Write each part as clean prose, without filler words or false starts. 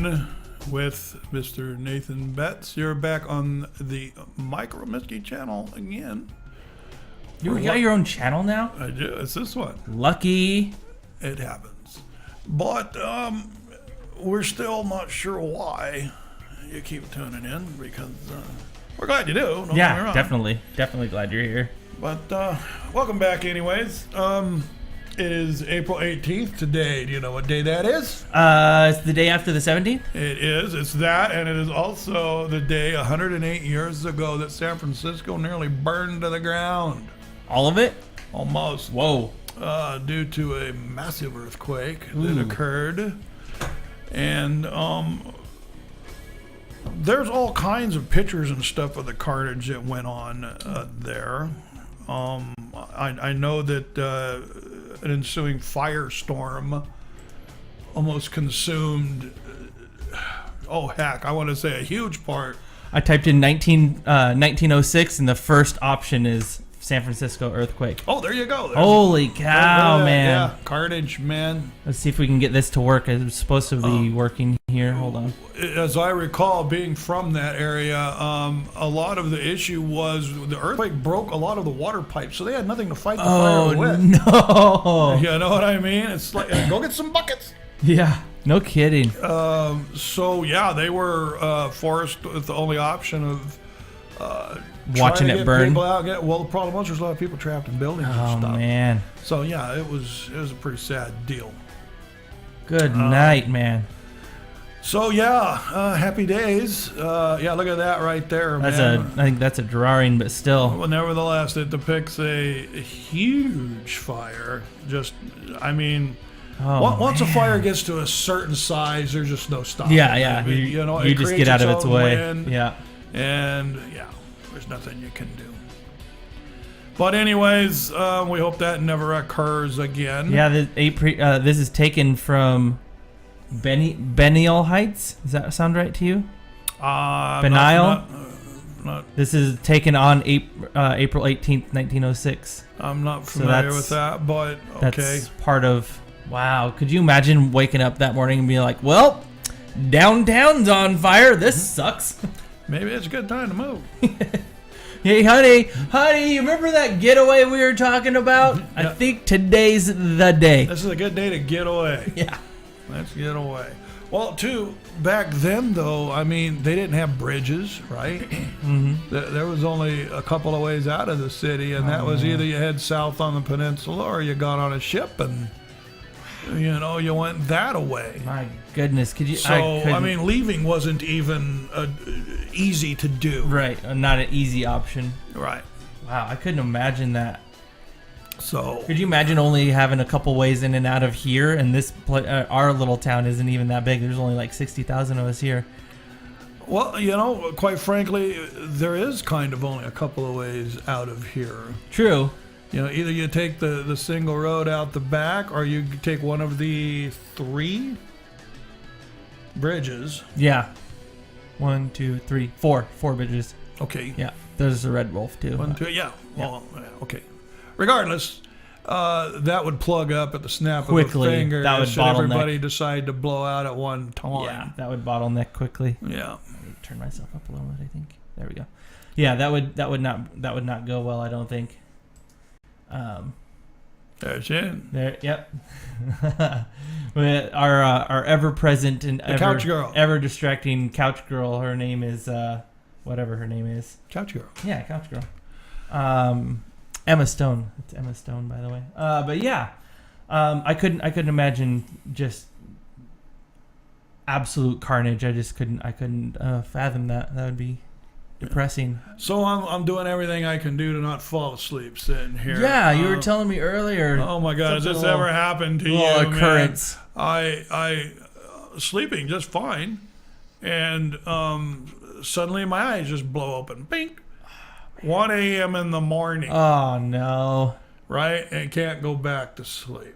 again with Mr. Nathan Betts. You're back on the Romiski channel again. You got your own channel now? I do. It's this one. Lucky. It happens. But we're still not sure why you keep tuning in, because we're glad you do. Don't get me Yeah, wrong. definitely glad you're here. But welcome back anyways. It is April 18th today. Do you know what day that is? It's the day after the 17th? It is. It's that, and it is also the day 108 years ago that San Francisco nearly burned to the ground. All of it? Almost. Whoa. Due to a massive earthquake that occurred. And there's all kinds of pictures and stuff of the carnage that went on there. I know that an ensuing firestorm almost consumed, I want to say a huge part. I typed in 1906, and the first option is San Francisco earthquake. Oh, there you go. Holy cow, man. Yeah, carnage, man. Let's see if we can get this to work. It's supposed to be working here. Hold on. As I recall, being from that area, a lot of the issue was the earthquake broke a lot of the water pipes, so they had nothing to fight the fire with. No. You know what I mean? It's like, go get some buckets. Yeah, no kidding. So, yeah, they were forced with the only option of Watching trying to it get burn. people out. Well, the problem was there's a lot of people trapped in buildings and stuff. Oh, man. So, yeah, it was a pretty sad deal. Good night, man. So, yeah, happy days. Yeah, look at that right there, I man. think that's a drawing, but still. Well, nevertheless, it depicts a huge fire. Just, I mean, once a fire gets to a certain size, there's just no stopping. Yeah, yeah. I mean, you You just get out of its way. Wind, Yeah. and yeah, there's nothing you can do. But anyways, we hope that never occurs again. Yeah, this is taken from Benial Heights. Does that sound right to you? Benial? This is taken on April 18th, 1906. I'm not familiar with that, but okay. That's part of... Wow. Could you imagine waking up that morning and being like, well, downtown's on fire. This sucks. Maybe it's a good time to move. Hey, honey, you remember that getaway we were talking about? Yeah. I think today's the day. This is a good day to get away. Yeah. Let's get away. Well, too, back then, though, I mean, they didn't have bridges, right? Mm-hmm. There was only a couple of ways out of the city, and that was either you head south on the peninsula or you got on a ship and, you went that away. My goodness. Could you... So, I mean, leaving wasn't even easy to do. Right. Not an easy option. Right. Wow, I couldn't imagine that. So... Could you imagine only having a couple ways in and out of here, and our little town isn't even that big. There's only like 60,000 of us here. Well, quite frankly, there is kind of only a couple of ways out of here. True. Either you take the single road out the back, or you take one of the 3 bridges. Yeah. 1, 2, 3, 4 bridges. Okay. Yeah. There's a Red Wolf too. 1, 2, yeah. Well, okay. Regardless, that would plug up at the snap Quickly, of a finger. that would should bottleneck. everybody decide to blow out at one time. Yeah, that would bottleneck quickly. Yeah. Let me turn myself up a little bit, I think. There we go. Yeah, that would not go well, I don't think. There's it. There, yep. our ever present and couch girl. ever distracting couch girl. Her name is whatever her name is. Couch girl. Yeah, couch girl. Emma Stone. It's Emma Stone, by the way. But yeah, I couldn't imagine just absolute carnage. I couldn't fathom that. That would be depressing. So I'm doing everything I can do to not fall asleep sitting here. Yeah, you were telling me earlier. Oh my God, has this ever happened to you? Occurrence. Man? I sleeping just fine, and suddenly my eyes just blow open. Bink. 1 a.m. in the morning. Oh no. Right, and can't go back to sleep.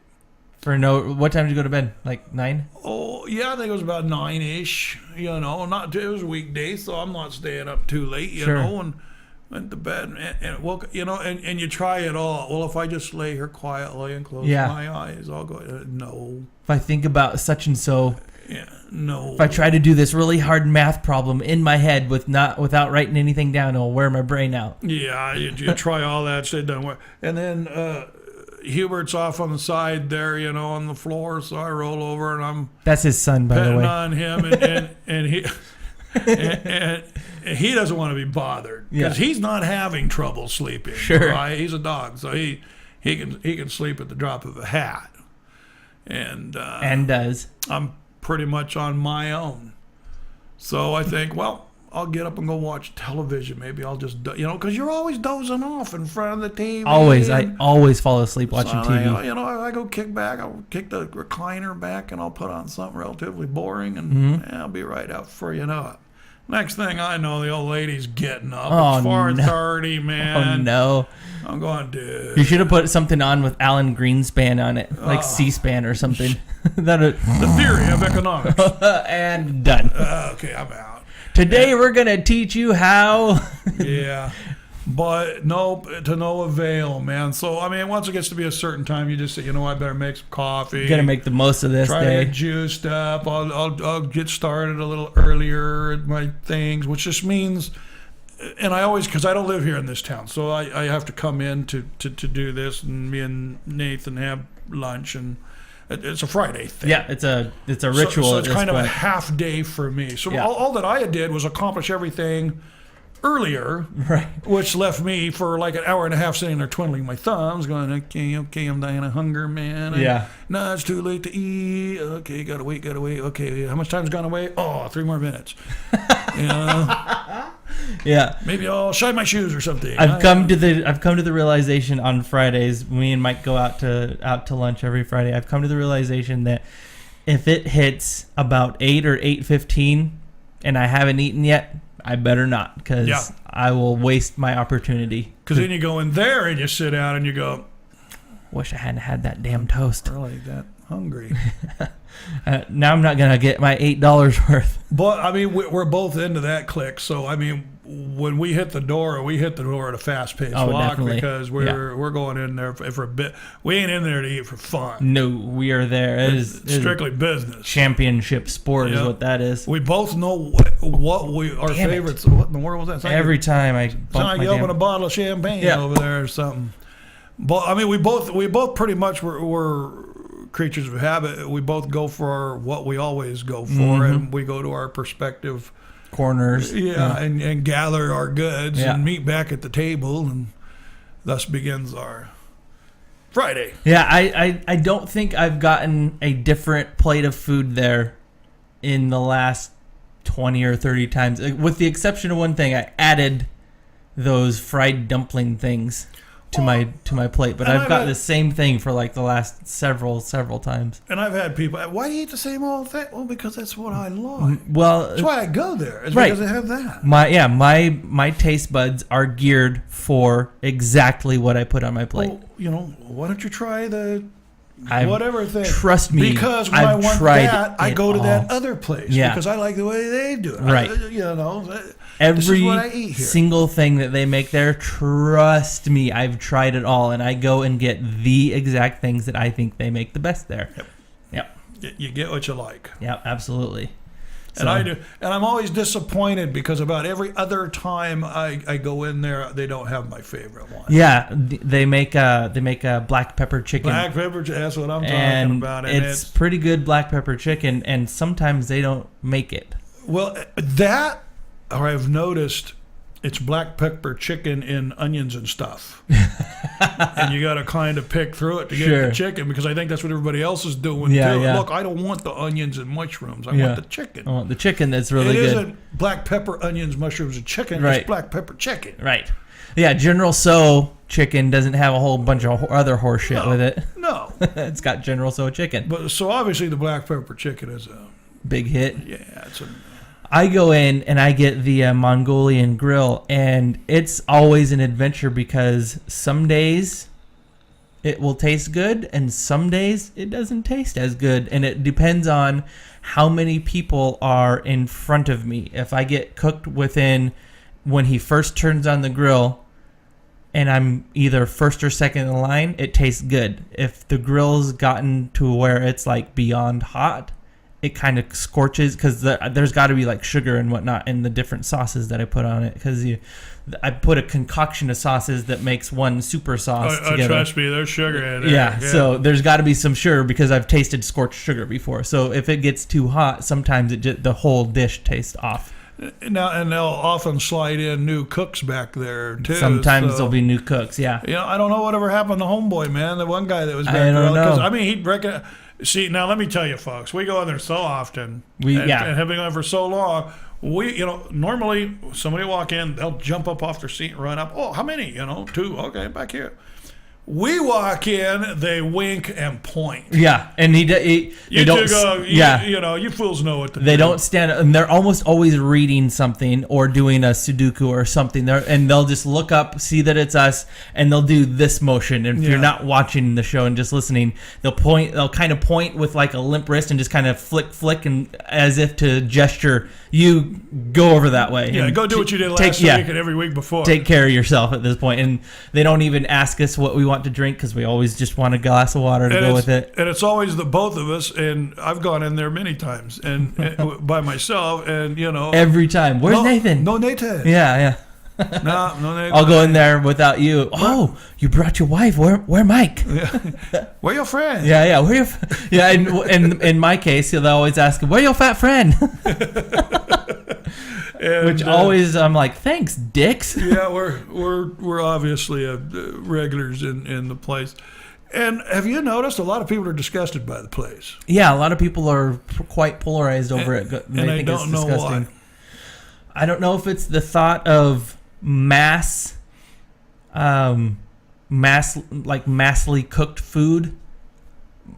What time did you go to bed? Like 9? Oh yeah, I think it was about 9-ish. It was a weekday, so I'm not staying up too late. And went to bed and woke. And you try it all. Well, if I just lay here quietly and close my eyes, I'll go. No. If I think about such and so, Yeah, no. If I try to do this really hard math problem in my head without writing anything down, it'll wear my brain out. Yeah, you try all that shit, doesn't work. And then Hubert's off on the side there, on the floor. So I roll over and I'm That's his son, by the petting way. on him, and he and he doesn't want to be bothered because he's not having trouble sleeping. Sure, right? He's a dog, so he can sleep at the drop of a hat, and does. I'm pretty much on my own. So I think, well, I'll get up and go watch television. Maybe I'll just, because you're always dozing off in front of the TV. Always. I always fall asleep watching TV. I go kick back. I'll kick the recliner back and I'll put on something relatively boring and I'll be right out before you know it. Next thing I know, the old lady's getting up. Oh, It's 4:30, man. Oh, no. I'm going, dude. You should have put something on with Alan Greenspan on it, like C-SPAN or something. The theory of economics. And done. Okay, I'm out. Today we're going to teach you how. Yeah. But to no avail, man. So, once it gets to be a certain time, you just say, I better make some coffee. You got to make the most of this Try day. to get juiced up. I'll get started a little earlier at my things, which just means, and I always, because I don't live here in this town, so I have to come in to do this, and me and Nathan have lunch, and it's a Friday thing. Yeah, it's a ritual. So it's kind of a half day for me. So all that I did was accomplish everything earlier, right? Which left me for like an hour and a half sitting there twiddling my thumbs, going, okay, I'm dying of hunger, man. No, it's too late to eat. Okay, gotta wait. Okay, how much time's gone away? Oh, 3 more minutes. Yeah. Maybe I'll shine my shoes or something. I've come to the realization on Fridays. Me and Mike go out to lunch every Friday. I've come to the realization that if it hits about 8 or 8:15 and I haven't eaten yet, I better not, because I will waste my opportunity. Because then you go in there and you sit down and you go, wish I hadn't had that damn toast. Really that hungry. Now I'm not going to get my $8 worth. But, we're both into that click. So, when we hit the door at a fast-paced walk, definitely. Because we're going in there for a bit. We ain't in there to eat for fun. No, we are there. It's strictly business. Championship sport is what that is. We both know what our favorites. What in the world was that? Every time I bump you open a bottle of champagne over there or something. But we both pretty much were creatures of habit. We both go for what we always go for, and we go to our perspective corners. And gather our goods and meet back at the table, and thus begins our Friday. Yeah, I don't think I've gotten a different plate of food there in the last 20 or 30 times, with the exception of one thing. I added those fried dumpling things to my plate, but I've got the same thing for like the last several times. And I've had people, why do you eat the same old thing? Well, because that's what I like. Well, that's why I go there. It's right. Because they have that. My taste buds are geared for exactly what I put on my plate. Well, why don't you try the whatever thing? Trust me, because when I want that, I go to that other place because I like the way they do it. Right. This is what I eat here. Single thing that they make there, trust me, I've tried it all, and I go and get the exact things that I think they make the best there. Yep. You get what you like. Yep, absolutely. And I do, and I'm always disappointed because about every other time I go in there, they don't have my favorite one. Yeah, they make a black pepper chicken. Black pepper, that's what I'm talking about. And it's pretty good black pepper chicken, and sometimes they don't make it. Well, or I've noticed it's black pepper chicken in onions and stuff. And you got to kind of pick through it to get the chicken, because I think that's what everybody else is doing too. Yeah. Look, I don't want the onions and mushrooms. I want the chicken. I want the chicken that's really good. It isn't black pepper, onions, mushrooms, and chicken. Right. It's black pepper chicken. Right. Yeah, General So chicken doesn't have a whole bunch of other horse shit with it. No. It's got General So chicken. But so obviously the black pepper chicken is a big hit. Yeah, it's a... I go in and I get the Mongolian grill, and it's always an adventure because some days it will taste good and some days it doesn't taste as good, and it depends on how many people are in front of me. If I get cooked when he first turns on the grill and I'm either first or second in line, it tastes good. If the grill's gotten to where it's like beyond hot it kind of scorches because there's got to be like sugar and whatnot in the different sauces that I put on it because I put a concoction of sauces that makes one super sauce together. Trust me, there's sugar in there. Yeah, so there's got to be some sugar because I've tasted scorched sugar before. So if it gets too hot, sometimes the whole dish tastes off. Now, and they'll often slide in new cooks back there too. Sometimes there'll be new cooks. Yeah. I don't know whatever happened to Homeboy, man. The one guy that was back I don't there. know. I mean, he'd reckon. See, now let me tell you, folks. We go in there so often. And have been going for so long. Normally somebody walk in, they'll jump up off their seat and run up. Oh, how many? 2. Okay, back here. We walk in, they wink and point. Yeah, and you don't go. You fools know what to do. They don't stand, and they're almost always reading something or doing a Sudoku or something. And they'll just look up, see that it's us, and they'll do this motion. And if you're not watching the show and just listening, they'll point. They'll kind of point with like a limp wrist and just kind of flick, and as if to gesture, you go over that way. Yeah, go do what you did last week and every week before. Take care of yourself at this point, and they don't even ask us what we want to drink because we always just want a glass of water to go with it. And it's always the both of us, and I've gone in there many times and by myself, and every time. Where's Nathan? No Nathan. Yeah. No Nathan. I'll go in there without you. Oh, you brought your wife. Where Mike? Yeah. Where your friend? Yeah. Where your? Yeah. And in my case, they'll always ask, "Where your fat friend?" Which always I'm like, thanks, dicks. Yeah, we're obviously regulars in the place. And have you noticed a lot of people are disgusted by the place? Yeah, a lot of people are quite polarized over it. They think it's disgusting. Why. I don't know if it's the thought of massily cooked food.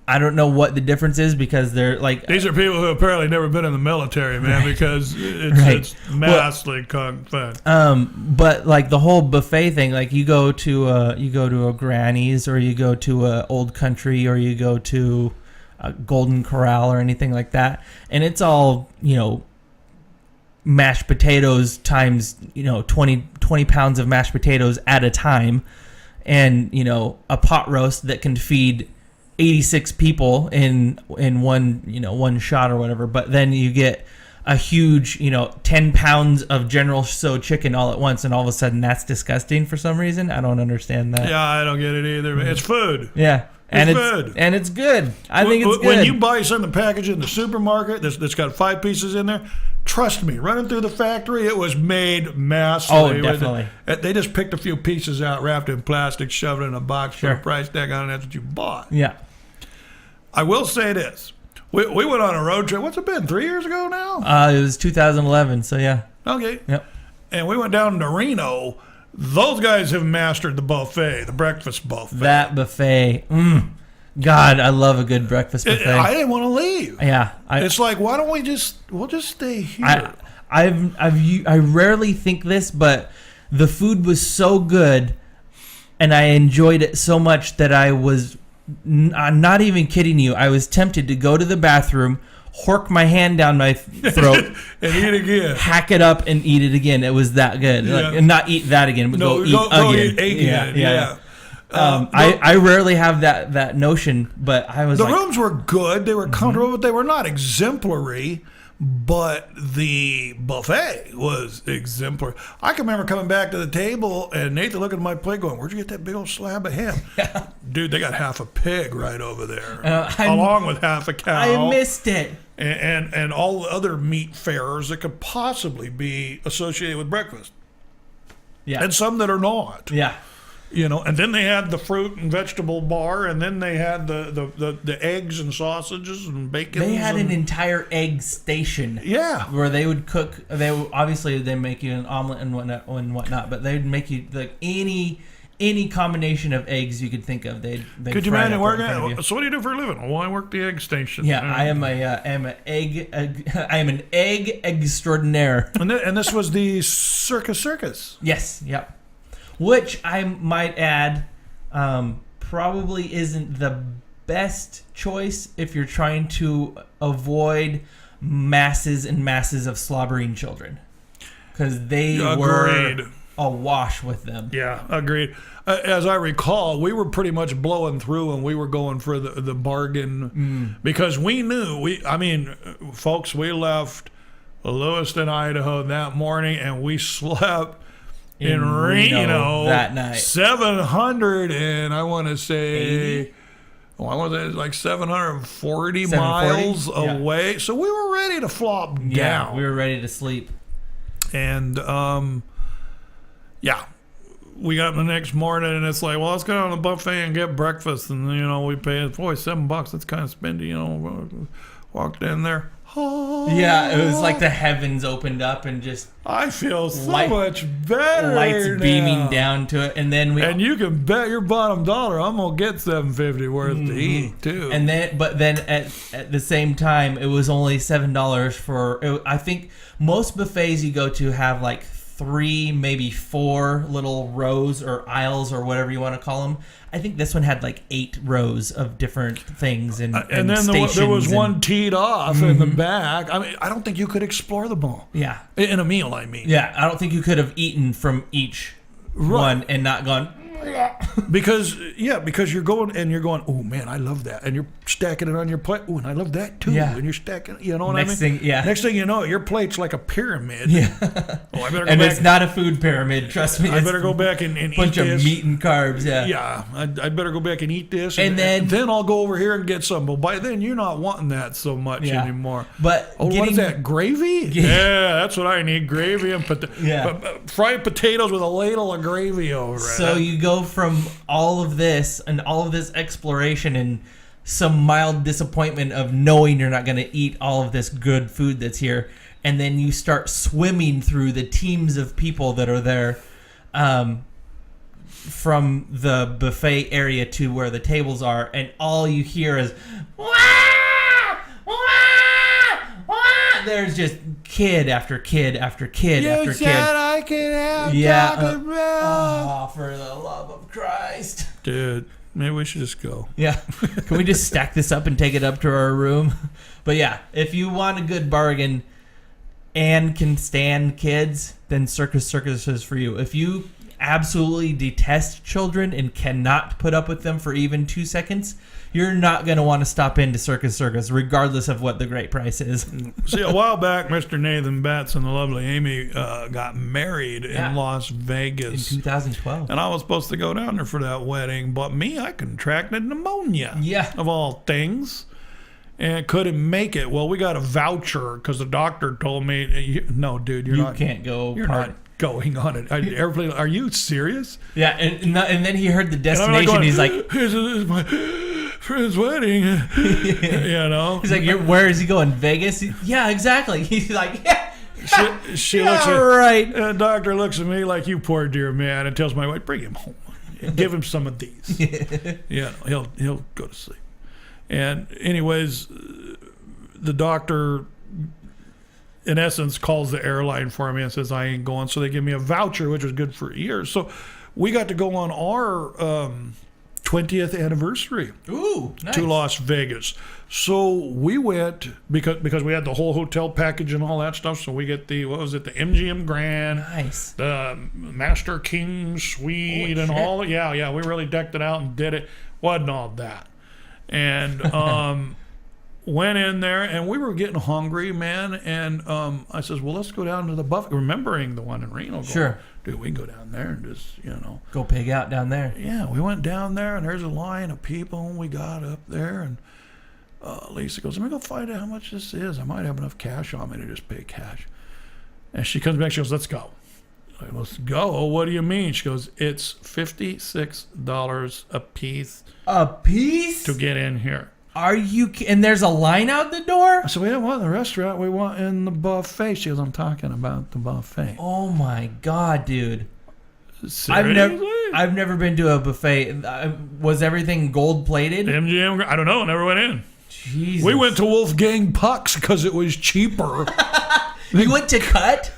I don't know what the difference is because they're like... These are people who apparently never been in the military, man, because it's massively cooked food. But like the whole buffet thing, like you go to a Granny's or you go to a Old Country or you go to a Golden Corral or anything like that, and it's all, mashed potatoes times, 20 pounds of mashed potatoes at a time, and, a pot roast that can feed 86 people in one shot or whatever, but then you get a huge 10 pounds of General Tso chicken all at once, and all of a sudden that's disgusting for some reason. I don't understand that. Yeah, I don't get it either. It's food. Yeah. And it's good. I think it's good. When you buy something packaged in the supermarket that's got 5 pieces in there, trust me, running through the factory, it was made massively. Oh, definitely. They just picked a few pieces out, wrapped in plastic, shoved it in a box, put a price tag on it, and that's what you bought. Yeah. I will say this. We went on a road trip. What's it been, 3 years ago now? It was 2011, so yeah. Okay. Yep. And we went down to Reno. Those guys have mastered the buffet, the breakfast buffet. That buffet. God, I love a good breakfast buffet. I didn't want to leave. Yeah. It's like, why don't we'll just stay here? I rarely think this, but the food was so good and I enjoyed it so much that I'm not even kidding you. I was tempted to go to the bathroom, hork my hand down my throat, and eat again. Hack it up and eat it again. It was that good. Yeah. And not eat that again, but go eat again. Yeah. I rarely have that notion, but I was the rooms were good. They were comfortable, but they were not exemplary. But the buffet was exemplary. I can remember coming back to the table and Nathan looking at my plate going, "Where'd you get that big old slab of ham?" Yeah. Dude, they got half a pig right over there, along with half a cow. I missed it. And all the other meat fares that could possibly be associated with breakfast. Yeah. And some that are not. Yeah. And then they had the fruit and vegetable bar, and then they had the eggs and sausages and bacon. They had an entire egg station. Yeah, where they would cook. Obviously they make you an omelet and whatnot, but they'd make you like any combination of eggs you could think of. They'd could you imagine working? So what do you do for a living? Well, I work the egg station. Yeah, I am an egg extraordinaire. And this was the Circus. Yes. Yep. Which I might add, probably isn't the best choice if you're trying to avoid masses and masses of slobbering children, because they were awash with them. Yeah, agreed. As I recall, we were pretty much blowing through and we were going for the bargain because we knew, folks, we left Lewiston, Idaho that morning and we slept in Reno that night. 700 and I want to say, like 740 miles away. So we were ready to flop down. Yeah, we were ready to sleep. And, we got up the next morning and it's like, well, let's go down to the buffet and get breakfast. And, we paid, $7. That's kind of spendy, walked in there. Oh, yeah, it was like the heavens opened up and just... I feel so much better lights now. Beaming down to it. And then and you can bet your bottom dollar I'm going to get $7.50 worth to eat, too. And then at the same time, it was only $7 for... I think most buffets you go to have like 3, maybe 4 little rows or aisles or whatever you want to call them. I think this one had like 8 rows of different things and then there was one teed off in the back. I don't think you could explore the mall. Yeah. In a meal, I mean. Yeah, I don't think you could have eaten from each one and not gone... because you're going, oh man, I love that, and you're stacking it on your plate. Oh, and I love that too. Yeah. And you're stacking, you know what Next I mean? thing, yeah. Next thing you know, your plate's like a pyramid. Yeah. Oh, I better go and back. It's not a food pyramid. Trust me. I better go back and eat this. Bunch of meat and carbs. Yeah. Yeah. I better go back and eat this, and then I'll go over here and get some. But by then, you're not wanting that so much anymore. But what is that? Gravy? Yeah, that's what I need. Gravy and fried potatoes with a ladle of gravy over it. So you go from all of this and all of this exploration and some mild disappointment of knowing you're not going to eat all of this good food that's here, and then you start swimming through the teams of people that are there from the buffet area to where the tables are, and all you hear is wah! Wah! Wah! There's just kid after kid after kid after kid. I can have Taco Bell. Oh, for the love of Christ. Dude, maybe we should just go. Yeah. Can we just stack this up and take it up to our room? But yeah, if you want a good bargain and can stand kids, then Circus is for you. If you absolutely detest children and cannot put up with them for even 2 seconds, you're not going to want to stop into Circus regardless of what the great price is. See, a while back, Mr. Nathan Betts and the lovely Amy got married in Las Vegas. In 2012. And I was supposed to go down there for that wedding, but I contracted pneumonia. Yeah. Of all things. And couldn't make it. Well, we got a voucher because the doctor told me, no, dude, you can't go. You're not going on it. Airplane, are you serious? Yeah, and then he heard the destination. He's like, this is my friend's wedding. He's like, where is he going? Vegas? Yeah, exactly. He's like, yeah. She looks at right. The doctor looks at me like, you poor dear man, and tells my wife, bring him home. Give him some of these. He'll go to sleep. And anyways, the doctor, in essence, calls the airline for me and says, I ain't going. So they give me a voucher, which was good for years. So we got to go on our 20th anniversary to Las Vegas. So we went because we had the whole hotel package and all that stuff. So we get the MGM Grand, nice, the Master King Suite, and all. Yeah, we really decked it out and did it. Wasn't all that. And went in there, and we were getting hungry, man. And I says, well, let's go down to the buffet, remembering the one in Reno. Sure. Dude, we can go down there and just, go pig out down there. Yeah, we went down there, and there's a line of people, and we got up there, and Lisa goes, let me go find out how much this is. I might have enough cash on me to just pay cash. And she comes back, she goes, let's go. I'm like, let's go? What do you mean? She goes, it's $56 a piece. A piece? To get in here. Are you? And there's a line out the door? I said, we don't want in the restaurant. We want in the buffet. She goes, I'm talking about the buffet. Oh my God, dude! Seriously? I've never been to a buffet. Was everything gold plated? MGM? I don't know. Never went in. Jesus. We went to Wolfgang Puck's because it was cheaper. You went to Cut?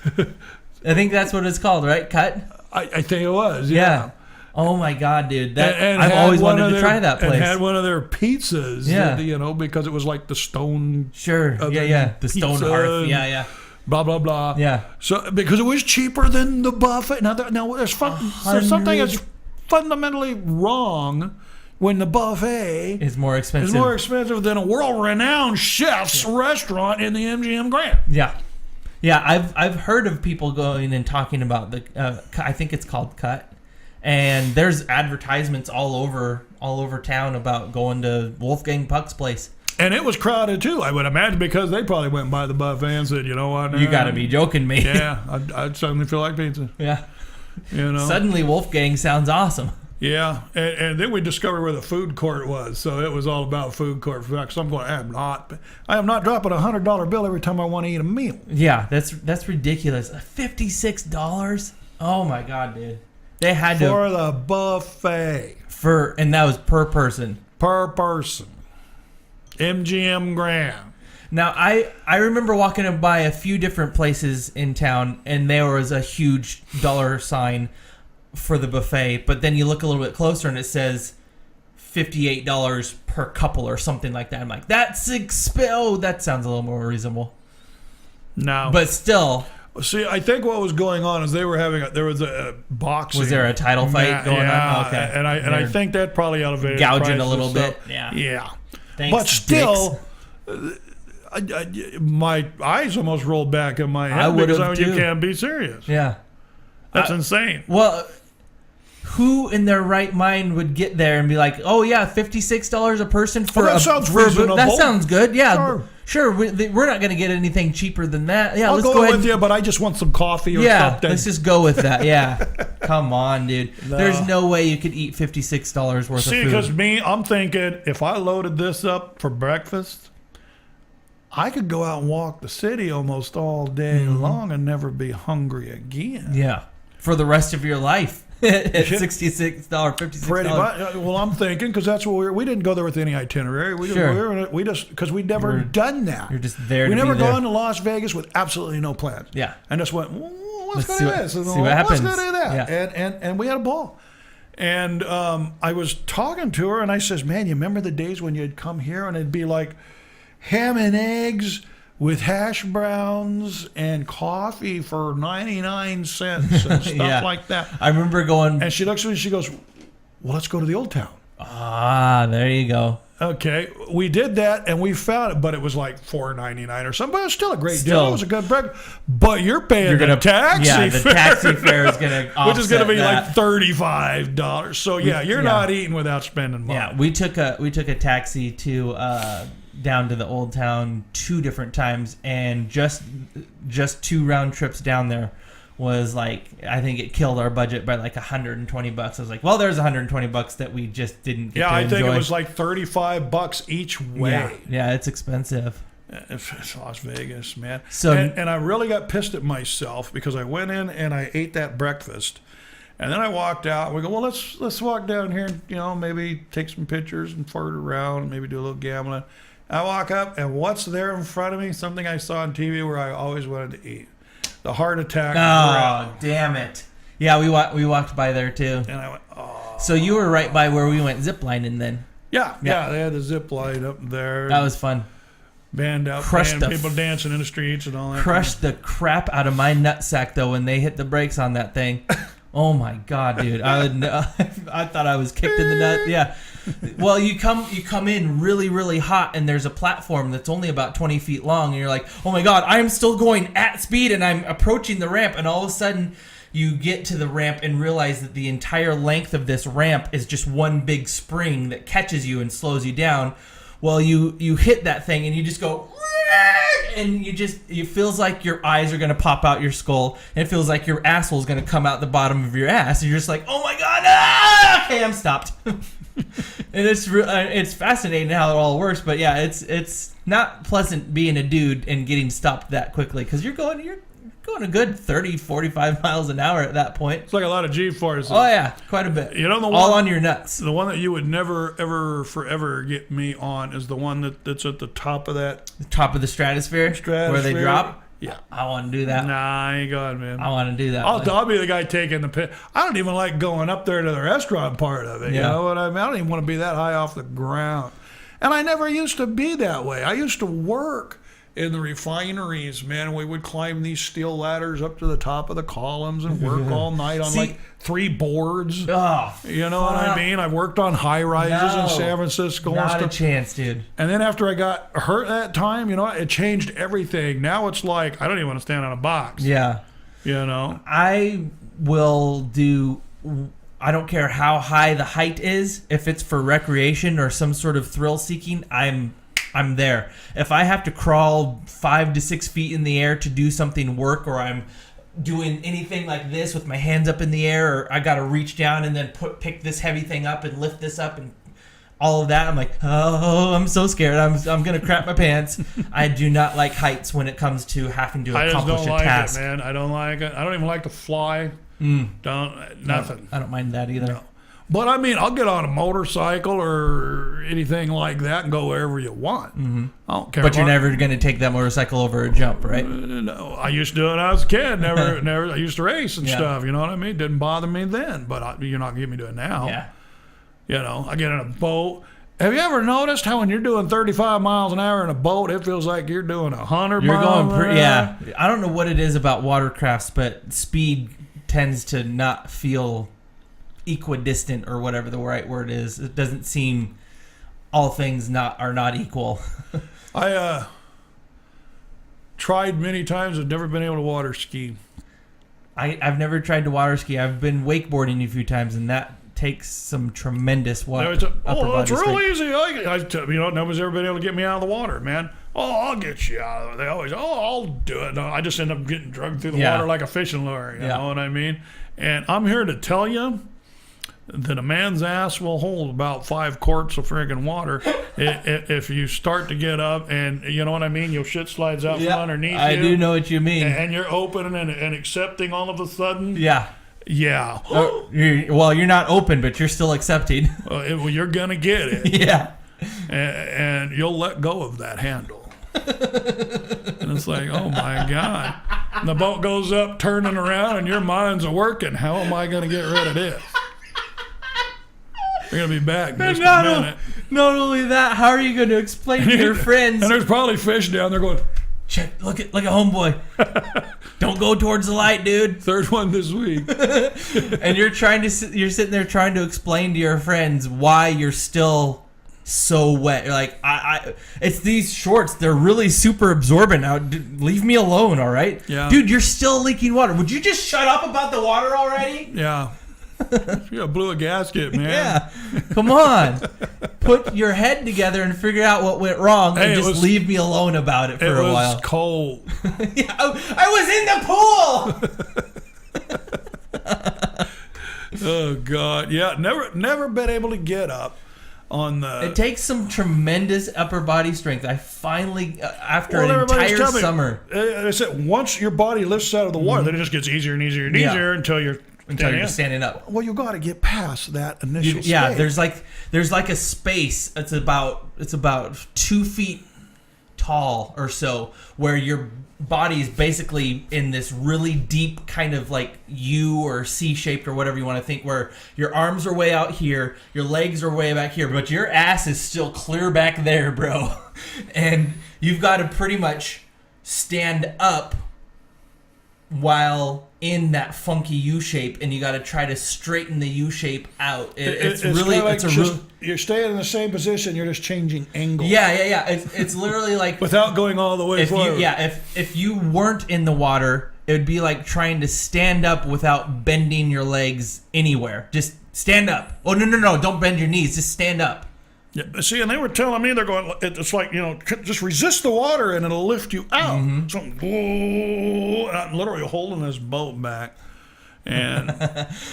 I think that's what it's called, right? Cut. I think it was. Yeah. Oh my God, dude! I've always wanted to try that place. And had one of their pizzas. Yeah. Because it was like the stone. Sure. Yeah. The stone hearth. Yeah. blah blah blah. Yeah. So because it was cheaper than the buffet. Now there's something that's fundamentally wrong when the buffet is more expensive. Is more expensive than a world-renowned chef's restaurant in the MGM Grand. Yeah. Yeah, I've heard of people going and talking about the I think it's called Cut. And there's advertisements all over town about going to Wolfgang Puck's place. And it was crowded too, I would imagine, because they probably went by the buffet and said, "You know what? You got to be joking me." Yeah, I'd suddenly feel like pizza. Yeah. You know. Suddenly Wolfgang sounds awesome. Yeah, and then we discovered where the food court was, so it was all about food court. In fact, so I'm going, I am not dropping $100 bill every time I want to eat a meal. Yeah, that's ridiculous. $56? Oh my God, dude! They had for the buffet and that was per person. Per person. MGM Grand. Now, I remember walking by a few different places in town, and there was a huge dollar sign for the buffet, but then you look a little bit closer, and it says $58 per couple or something like that. I'm like, that sounds a little more reasonable. No. But still... See, I think what was going on is they were there was a boxing. Was there a title fight going on? Okay. And I think that probably elevated gouging a little bit. So, yeah. Yeah. Thanks, but still, my eyes almost rolled back in my head because you can't be serious. Yeah. That's insane. Well, who in their right mind would get there and be like, "Oh yeah, $56 a person for that sounds reasonable. That sounds good. Yeah, sure. We're not going to get anything cheaper than that. Yeah, I'll go with you, but I just want some coffee or something. Let's just go with that. Yeah, come on, dude. No. There's no way you could eat $56 worth of food. See, because I'm thinking if I loaded this up for breakfast, I could go out and walk the city almost all day long and never be hungry again. Yeah, for the rest of your life. At $66, $56. Pretty much. Well, I'm thinking because that's what we didn't go there with any itinerary. We just because we'd never done that. You're just there. We never gone to Las Vegas with absolutely no plans. Yeah, and just went. Well, let's go do this. See what happens. Let's go do that. Yeah. And we had a ball. And I was talking to her, and I says, "Man, you remember the days when you'd come here and it'd be like ham and eggs." With hash browns and coffee for 99 cents and stuff like that. I remember going... And she looks at me and she goes, well, let's go to the Old Town. Ah, there you go. Okay, we did that and we found it, but it was like $4.99 or something. But it was still a great deal. It was a good breakfast. But you're paying the taxi fare. Yeah, the taxi fare is going to offset which is going to be that. Like $35. So yeah, you're not eating without spending money. Yeah, we took a taxi to... down to the Old Town 2 different times, and just 2 round trips down there was like, I think it killed our budget by like $120. I was like, well, there's $120 that we just didn't get to I enjoy. think it was like $35 each way. Yeah, it's expensive. It's Las Vegas, man. So, and I really got pissed at myself because I went in and I ate that breakfast. And then I walked out. We go, well, let's walk down here and, maybe take some pictures and fart around, maybe do a little gambling. I walk up, and what's there in front of me? Something I saw on TV where I always wanted to eat. The Heart Attack Grill. Damn it. Yeah, we walked by there, too. And I went, oh. So you were right by where we went ziplining then. Yeah, they had the zip line up there. That was fun. Band out, people dancing in the streets and all that. Crushed the crap out of my nutsack, though, when they hit the brakes on that thing. Oh, my God, dude. I thought I was kicked in the nut. Yeah. Well, you come in really, really hot, and there's a platform that's only about 20 feet long, and you're like, oh my God, I'm still going at speed, and I'm approaching the ramp, and all of a sudden you get to the ramp and realize that the entire length of this ramp is just one big spring that catches you and slows you down. Well, you hit that thing, and you just go... And it feels like your eyes are going to pop out your skull, and it feels like your asshole is going to come out the bottom of your ass, and you're just like, oh my God, okay, I'm stopped. And it's fascinating how it all works, but yeah, it's not pleasant being a dude and getting stopped that quickly, because you're going a good 30, 45 miles an hour at that point. It's like a lot of G-forces. Oh yeah, quite a bit. All on your nuts. The one that you would never, ever, forever get me on is the one that's at the top of that. The top of the stratosphere? Where they drop? Yeah. I want to do that. Nah, I ain't going, man. I want to do that. I'll be the guy taking the pit. I don't even like going up there to the restaurant part of it. Yeah. You know what I mean? I don't even want to be that high off the ground. And I never used to be that way. I used to work in the refineries, man. We would climb these steel ladders up to the top of the columns and work all night on like 3 boards. Oh, you know what I mean? I worked on high rises in San Francisco and not stuff. a chance, dude. And then after I got hurt that time, you know, it changed everything. Now it's like I don't even want to stand on a box. Yeah. You know, I will do. I don't care how high the height is. If it's for recreation or some sort of thrill seeking, I'm there. If I have to crawl 5 to 6 feet in the air to do something work, or I'm doing anything like this with my hands up in the air, or I got to reach down and then pick this heavy thing up and lift this up and all of that, I'm like, oh, I'm so scared. I'm gonna crap my pants. I do not like heights when it comes to having to accomplish a task. I don't like it, man. I don't like it. I don't even like to fly. Nothing. I don't mind that either. No. But I mean, I'll get on a motorcycle or anything like that and go wherever you want. I don't care. But you're never going to take that motorcycle over a jump, right? No, I used to do it when I was a kid. Never. I used to race and stuff. You know what I mean? Didn't bother me then, but you're not getting me to it now. Yeah. You know, I get in a boat. Have you ever noticed how when you're doing 35 miles an hour in a boat, it feels like you're doing 100 You're miles going pretty, yeah. I don't know what it is about watercrafts, but speed tends to not feel equidistant or whatever the right word is. It doesn't seem all things are not equal. I tried many times. I've never been able to water ski. I've never tried to water ski. I've been wakeboarding a few times, and that takes some tremendous it's real easy. Nobody's ever been able to get me out of the water, man. Oh, I'll get you out of it. They always, I'll do it. No, I just end up getting drugged through the water like a fishing lure. You know what I mean? And I'm here to tell you that a man's ass will hold about 5 quarts of friggin' water if you start to get up, and you know what I mean? Your shit slides out from underneath you. I do know what you mean. And you're open and accepting all of a sudden. Yeah. Yeah. You're not open, but you're still accepting. Well, you're going to get it. Yeah. And you'll let go of that handle. And it's like, oh my God. And the boat goes up, turning around, and your mind's a working. How am I going to get rid of this? We're going to be back in just a minute. Not only that, how are you going to explain to your friends? And there's probably fish down there going, check, look at homeboy. Don't go towards the light, dude. 3rd one this week. And you're sitting there trying to explain to your friends why you're still so wet. You're like, it's these shorts. They're really super absorbent now. Leave me alone, all right? Yeah. Dude, you're still leaking water. Would you just shut up about the water already? Yeah. You blew a gasket, man. Yeah. Come on. Put your head together and figure out what went wrong and just leave me alone about it for a while. It was cold. Yeah, I was in the pool. Oh, God. Yeah, never been able to get up on the... It takes some tremendous upper body strength. I finally, after an entire summer... I said, once your body lifts out of the water, then it just gets easier and easier and easier until you're standing up. Well, you got to get past that initial stage. There's like a space. It's about 2 feet tall or so, where your body is basically in this really deep kind of like U or C shaped or whatever you want to think, where your arms are way out here, your legs are way back here, but your ass is still clear back there, bro. And you've got to pretty much stand up while in that funky U shape, and you got to try to straighten the U shape out. It's really like you're staying in the same position. You're just changing angle. Yeah. It's literally like without going all the way forward. If you weren't in the water, it would be like trying to stand up without bending your legs anywhere. Just stand up. Oh no! Don't bend your knees. Just stand up. Yeah, see, and they were telling me, they're going, it's like, just resist the water and it'll lift you out. Mm-hmm. So, and I'm literally holding this boat back. And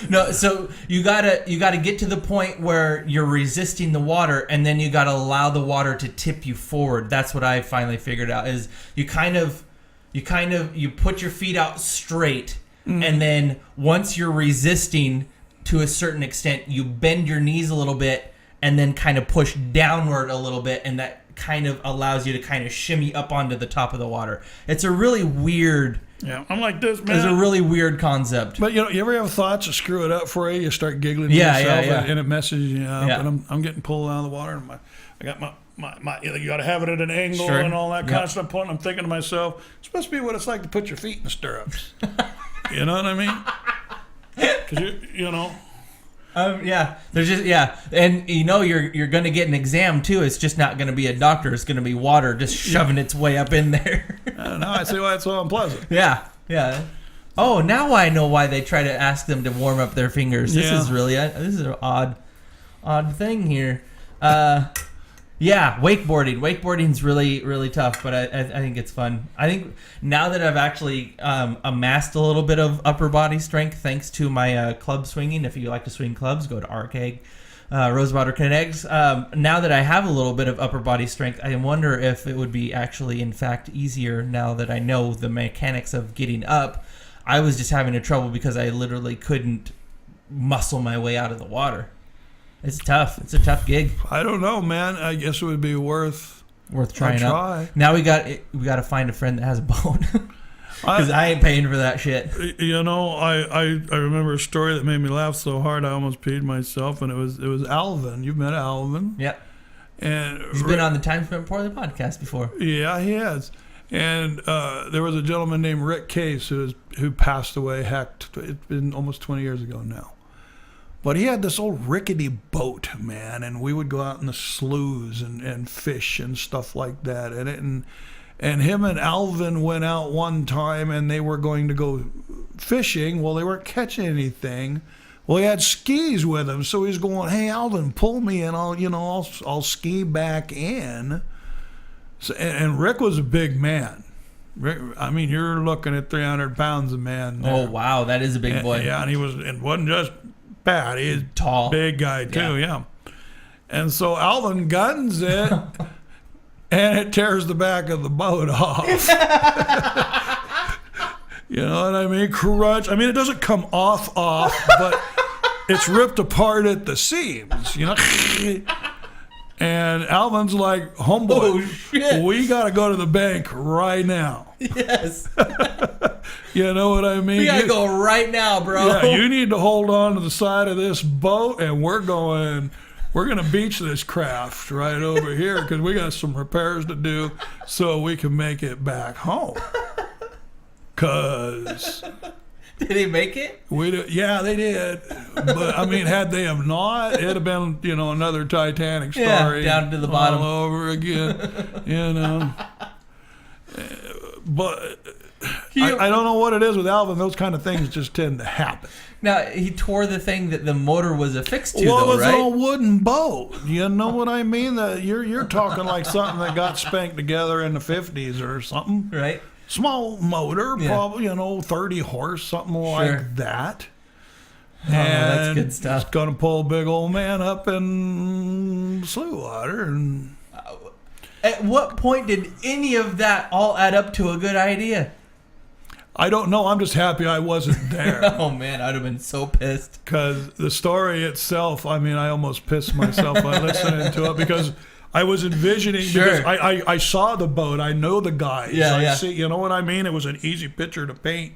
no, so you gotta get to the point where you're resisting the water, and then you gotta allow the water to tip you forward. That's what I finally figured out, is you put your feet out straight, and then once you're resisting to a certain extent, you bend your knees a little bit, and then kind of push downward a little bit, and that kind of allows you to kind of shimmy up onto the top of the water. It's a really weird Yeah, I'm like this, man. It's a really weird concept. But you ever have thoughts to screw it up for you? You start giggling to Yeah, yourself, yeah. and it messes you up. Yeah. And I'm getting pulled out of the water, and I got my you got to have it at an angle Sure. and all that kind Yep. of stuff. And I'm thinking to myself, it's supposed to be what it's like to put your feet in the stirrups. You know what I mean? Because you know. Yeah, there's just and you're gonna get an exam too. It's just not gonna be a doctor. It's gonna be water just shoving its way up in there. Now I see why it's so unpleasant. Yeah. Oh, now I know why they try to ask them to warm up their fingers. This Yeah. is really this is an odd thing here. Yeah, wakeboarding. Wakeboarding's really, really tough, but I think it's fun. I think now that I've actually amassed a little bit of upper body strength thanks to my club swinging. If you like to swing clubs, go to Arcade, Rosewater Connects. Now that I have a little bit of upper body strength, I wonder if it would be actually, in fact, easier now that I know the mechanics of getting up. I was just having a trouble because I literally couldn't muscle my way out of the water. It's tough. It's a tough gig. I don't know, man. I guess it would be worth Trying a out. try. Now we got to find a friend that has a boat because I ain't paying for that shit. You know, I remember a story that made me laugh so hard I almost peed myself, and it was Alvin. You've met Alvin. Yep. And He's been on the Time Spent Poorly podcast before. Yeah, he has. And there was a gentleman named Rick Case who passed away. Heck, it's been almost 20 years ago now. But he had this old rickety boat, man, and we would go out in the sloughs and fish and stuff like that. And him and Alvin went out one time, and they were going to go fishing. Well, they weren't catching anything. Well, he had skis with him, so he's going, "Hey, Alvin, pull me, and I'll ski back in." So, and Rick was a big man. Rick, I mean, you're looking at 300 pounds a man there. Oh wow, that is a big boy. Yeah, and it wasn't just bad. He's Tall, big guy too. Yeah. And so Alvin guns it, and it tears the back of the boat off. You know what I mean? Crunch. I mean, it doesn't come off, but it's ripped apart at the seams. You know. And Alvin's like, "Homeboy, Oh, shit. we got to go to the bank right now." Yes. You know what I mean? We gotta go right now, bro. Yeah, you need to hold on to the side of this boat, and we're gonna beach this craft right over here because we got some repairs to do so we can make it back home. Cause Did he make it? yeah, they did. But I mean, had they have not, it'd have been another Titanic story. Yeah, down to the bottom all over again. But I don't know what it is with Alvin. Those kind of things just tend to happen. Now he tore the thing that the motor was affixed to, Well, it though, was right? an old wooden boat. You know what I mean? You're talking like something that got spanked together in the 50s or something. Right. Small motor, Yeah. probably 30 horse, something like that. Oh, that's good stuff. It's gonna pull a big old man up in slough water. And At what point did any of that all add up to a good idea? I don't know. I'm just happy I wasn't there. Oh man, I'd have been so pissed. Because the story itself, I mean, I almost pissed myself by listening to it because I was envisioning, Sure. because I saw the boat, I know the guys. Yeah, I yeah. see, you know what I mean? It was an easy picture to paint.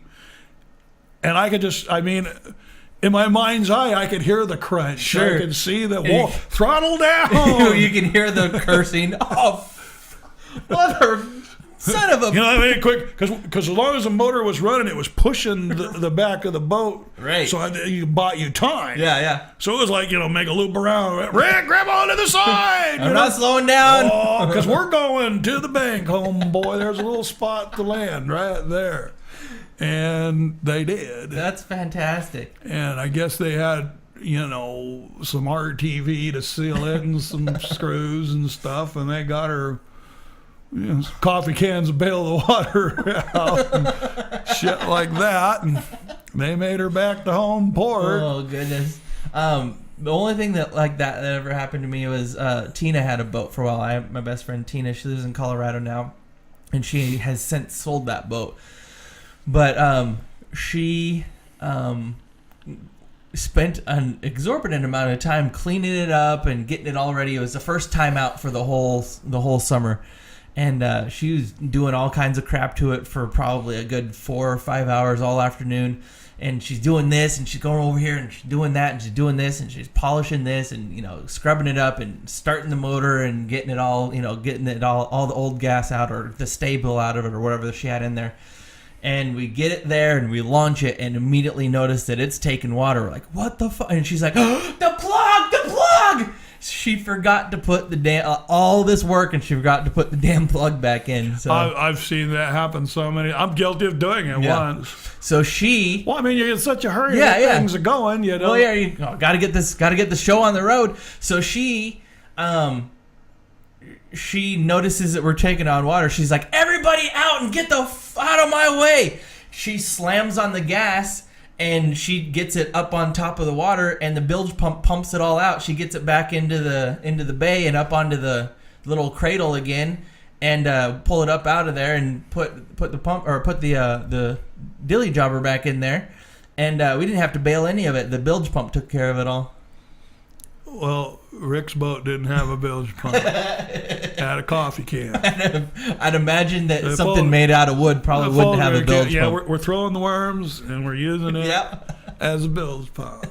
And I could just, I mean, in my mind's eye, I could hear the crunch. Sure. I could see the, whoa, throttle down. You can hear the cursing. Oh, mother, son of a. You know what I mean? Quick, because as long as the motor was running, it was pushing the back of the boat. Right. So you bought you time. Yeah. So it was like, make a loop around. Rick, grab onto the side. I'm not slowing down. Oh, because we're going to the bank, homeboy. There's a little spot to land right there. And they did. That's fantastic. And I guess they had, some RTV to seal it and some screws and stuff. And they got her coffee cans, a bale of water out and shit like that. And they made her back to home port. Oh goodness. The only thing that ever happened to me was Tina had a boat for a while. My best friend Tina, she lives in Colorado now, and she has since sold that boat. But she spent an exorbitant amount of time cleaning it up and getting it all ready. It was the first time out for the whole summer. And she was doing all kinds of crap to it for probably a good 4 or 5 hours all afternoon. And she's doing this, and she's going over here, and she's doing that, and she's doing this, and she's polishing this, and, you know, scrubbing it up, and starting the motor, and getting it all, you know, getting it all the old gas out, or the stable out of it, or whatever she had in there. And we get it there, and we launch it, and immediately notice that it's taking water. We're like, what the fuck? And she's like, oh, the plug! She forgot to put the all this work, and she forgot to put the damn plug back in. So I've seen that happen so many. I'm guilty of doing it once. So she. Well, I mean, you're in such a hurry. Things are going. You know. Well, yeah, you got to get the show on the road. So she notices that we're taking on water. She's like, everybody out and get the out of my way. She slams on the gas. And she gets it up on top of the water, and the bilge pump pumps it all out. She gets it back into the bay and up onto the little cradle again, and pull it up out of there and put the pump or put the dilly jobber back in there, and we didn't have to bail any of it. The bilge pump took care of it all. Well, Rick's boat didn't have a bilge pump. It had a coffee can. I'd imagine that something made out of wood probably wouldn't have a bilge pump. Yeah, we're throwing the worms, and we're using it as a bilge pump.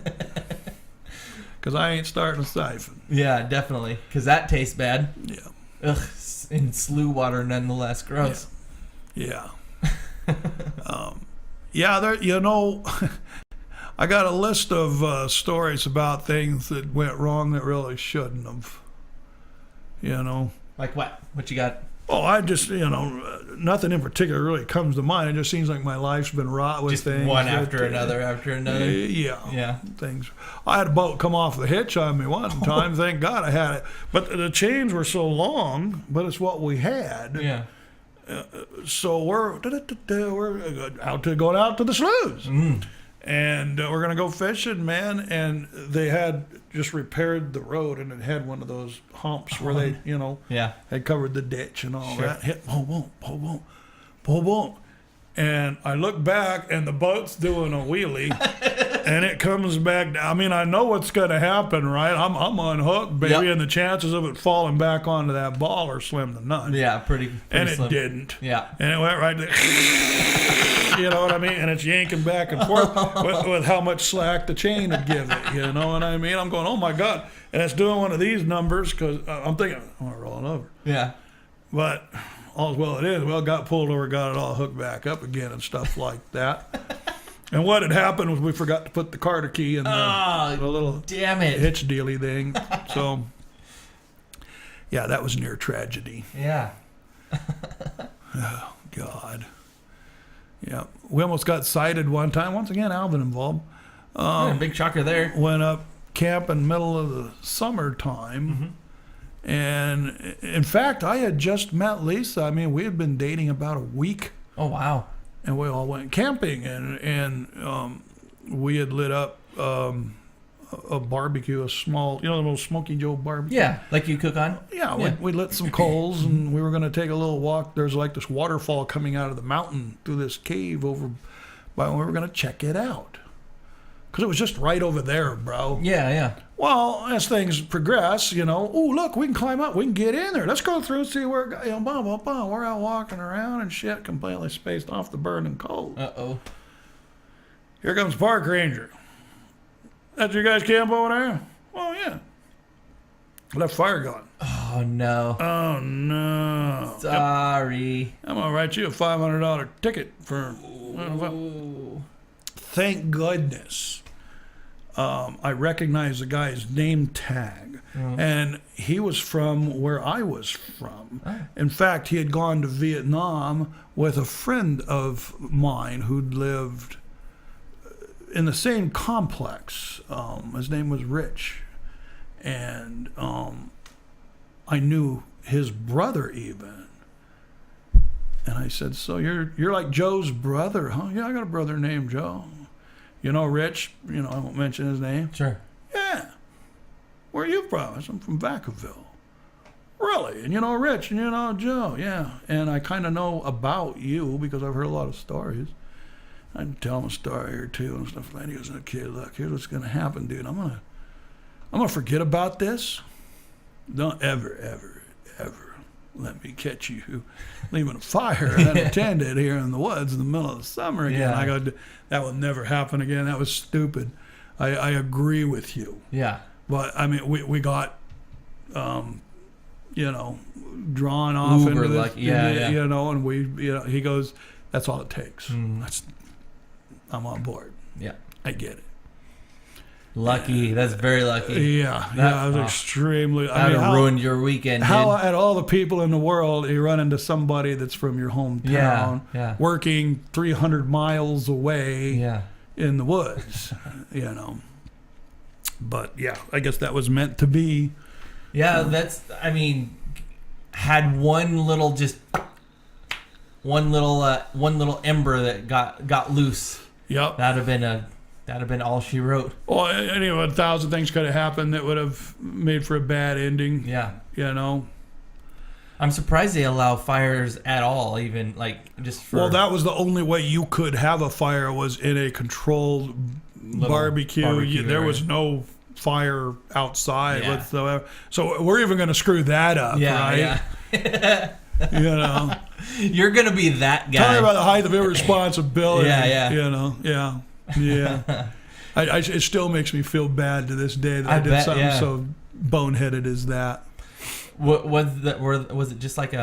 Because I ain't starting a siphon. Yeah, definitely. Because that tastes bad. Yeah. Ugh, in slough water nonetheless. Gross. Yeah. There. You know... I got a list of stories about things that went wrong that really shouldn't have. You know. Like what? What you got? Oh, I just, nothing in particular really comes to mind. It just seems like my life's been wrought with just things. One after another. Yeah. Things. I had a boat come off the hitch on me one time. Thank God I had it. But the chains were so long, but it's what we had. Yeah. So we're going out to the sloughs. Mm. And we're going to go fishing, man. And they had just repaired the road, and it had one of those humps where they, had covered the ditch and all that. Hit, boom, boom, boom, boom. And I look back, and the boat's doing a wheelie, and it comes back. I mean, I know what's going to happen, right? I'm unhooked, baby, and the chances of it falling back onto that ball are slim to none. Yeah, pretty and slim. It didn't. Yeah. And it went right there. You know what I mean? And it's yanking back and forth with how much slack the chain would give it. You know what I mean? I'm going, oh, my God. And it's doing one of these numbers because I'm thinking, I'm going to roll it over. Yeah. But all's well it is. Well, got pulled over, got it all hooked back up again and stuff like that. And what had happened was we forgot to put the Carter key in the little hitch dealy thing. So, yeah, that was near tragedy. Yeah. Oh, God. Yeah, we almost got cited one time. Once again, Alvin involved. Big shocker there. Went up camping middle of the summertime. Mm-hmm. And in fact, I had just met Lisa. I mean, we had been dating about a week. Oh, wow. And we all went camping, and we had lit up a barbecue, a small, the little Smoky Joe barbecue. Yeah, like you cook on? Yeah, we lit some coals, and we were going to take a little walk. There's like this waterfall coming out of the mountain through this cave over by, and we were going to check it out. Because it was just right over there, bro. Yeah. Well, as things progress, oh, look, we can climb up. We can get in there. Let's go through and see where, blah, blah, blah. We're out walking around and shit, completely spaced off the burning coal. Uh-oh. Here comes Park Ranger. That's your guys' camp over there? Oh, yeah. Left fire going. Oh, no. Oh, no. Sorry. Yep. I'm going to write you a $500 ticket for... Thank goodness. I recognize the guy's name tag. Mm-hmm. And he was from where I was from. Oh. In fact, he had gone to Vietnam with a friend of mine who'd lived in the same complex. His name was Rich. And I knew his brother even. And I said, so you're like Joe's brother, huh? Yeah, I got a brother named Joe. Rich, I won't mention his name. Sure. Yeah. Where are you from? I said, I'm from Vacaville. Really? And Rich, and Joe, yeah. And I kind of know about you because I've heard a lot of stories. I can tell him a story or two and stuff like that. He goes, okay, look, here's what's going to happen, dude. I'm gonna forget about this. Don't ever let me catch you leaving a fire unattended here in the woods in the middle of the summer again. Yeah. I go, that will never happen again. That was stupid. I agree with you. Yeah. But I mean, we got, you know, drawn off Uber into this, lucky. Yeah. you know, and we, you know, he goes, that's all it takes. I'm on board. Yeah. I get it. Lucky. That's very lucky. Yeah. I was extremely. That would have ruined your weekend. How dude. at all the people in the world you run into somebody that's from your hometown, working 300 miles away in the woods, you know. But yeah, I guess that was meant to be. Yeah, that's. I mean, had one little ember that got loose. Yep. That'd have been all she wrote. Well, anyway, 1,000 things could have happened that would have made for a bad ending. Yeah. You know. I'm surprised they allow fires at all, even like just for. Well, that was the only way you could have a fire was in a controlled barbecue. There was no fire outside whatsoever. So we're even going to screw that up, right? Yeah. You know. You're going to be that guy. Tell me about the height of irresponsibility. Yeah. You know, yeah. It still makes me feel bad to this day that I did something so boneheaded as that. Was it just like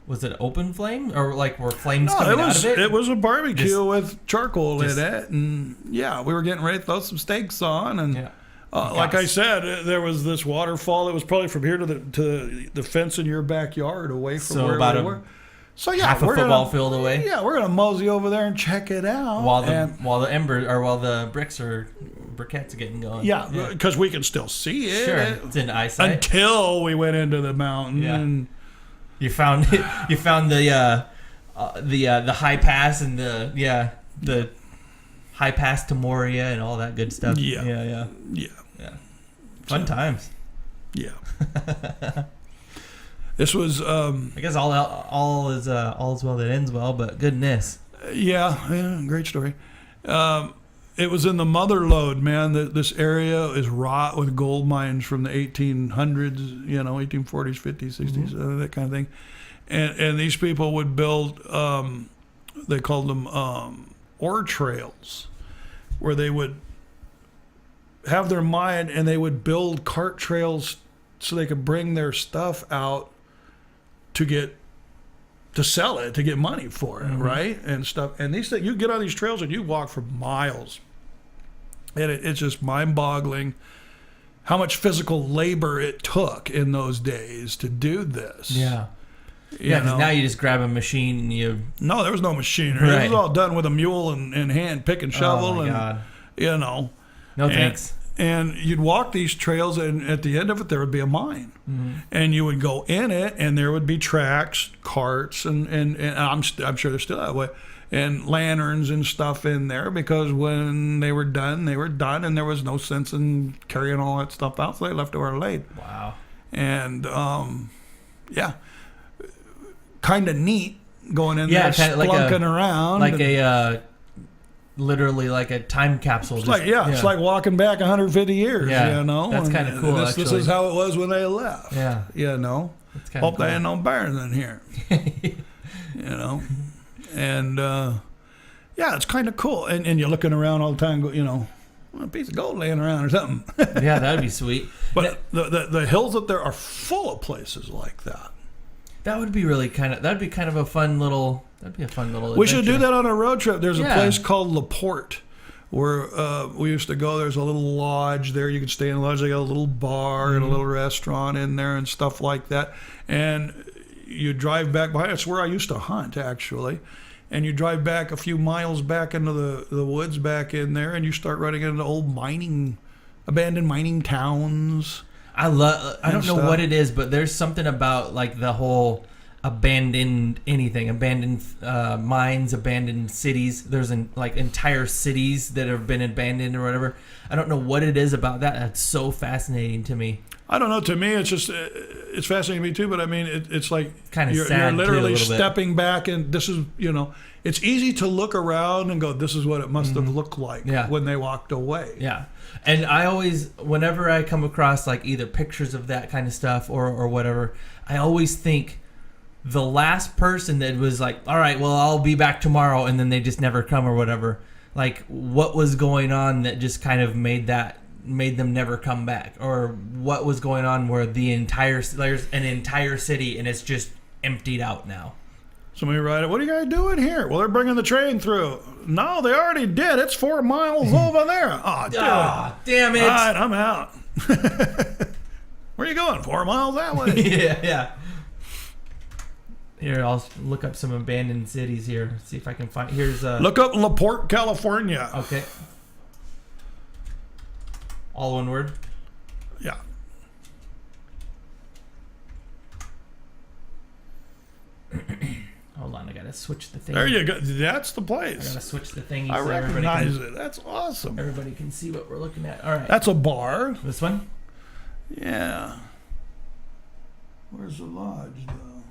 was it open flame or like were flames coming out of it? It was a barbecue with charcoal in it, and we were getting ready to throw some steaks on, and like I said, there was this waterfall that was probably from here to the fence in your backyard, away from where we were. So half a football field away. Yeah, we're gonna mosey over there and check it out while the briquettes are getting going. Yeah, because we can still see it. Sure, it's in eyesight until we went into the mountain. Yeah. And you found the high pass and the high pass to Moria and all that good stuff. Yeah. Fun times. Yeah. This was. I guess all is well that ends well, but goodness. Yeah, great story. It was in the Mother Lode, man. This area is wrought with gold mines from the 1800s, 1840s, 50s, 60s, that kind of thing. And these people would build, they called them ore trails, where they would have their mine and they would build cart trails so they could bring their stuff out to sell it, to get money for it, right? And stuff. And these things, you get on these trails and you walk for miles. And it's just mind-boggling how much physical labor it took in those days to do this. Yeah. Yeah, because now you just grab a machine and you... No, there was no machinery. Right. It was all done with a mule and hand pick and shovel. Oh, my God. No thanks. And you'd walk these trails, and at the end of it, there would be a mine. And you would go in it, and there would be tracks, carts, and I'm sure they're still that way, and lanterns and stuff in there, because when they were done, and there was no sense in carrying all that stuff out, so they left it where it laid. Wow. And, kind of neat going in there, splunking around. Like literally like a time capsule. It's like walking back 150 years, That's kind of cool, this is how it was when they left. Yeah. That's kind of cool. They ain't no better than here. And, it's kind of cool. And you're looking around all the time, a piece of gold laying around or something. Yeah, that'd be sweet. But the hills up there are full of places like that. That would be that'd be kind of a fun little adventure. We should do that on a road trip. There's a place called LaPorte where we used to go. There's a little lodge there. You can stay in a lodge. They got a little bar and a little restaurant in there and stuff like that. And you drive back behind. It's where I used to hunt, actually. And you drive back a few miles back into the woods back in there, and you start running into old abandoned mining towns. I don't know what it is, but there's something about like the whole abandoned mines, abandoned cities. There's entire cities that have been abandoned or whatever. I don't know what it is about that. That's so fascinating to me. I don't know. To me, it's just it's fascinating to me too. But I mean, it's like kind of you're literally stepping back, and this is it's easy to look around and go, this is what it must have looked like when they walked away. Yeah. And I always, whenever I come across like either pictures of that kind of stuff or whatever, I always think, the last person that was like, all right, well, I'll be back tomorrow, and then they just never come or whatever. Like, what was going on that just kind of made them never come back? Or what was going on where there's an entire city and it's just emptied out now? Somebody write it. What are you guys doing here? Well, they're bringing the train through. No, they already did. It's 4 miles over there. Oh, damn it. All right, I'm out. Where are you going? 4 miles that way. yeah. Here, I'll look up some abandoned cities here. See if I can find. Look up LaPorte, California. Okay. All one word? Yeah. Hold on, I gotta switch the thing. There you go. That's the I place. gotta switch the thingy. I so recognize it. That's awesome. Everybody can see what we're looking at. All right. That's a bar. This one? Yeah. Where's the lodge, though?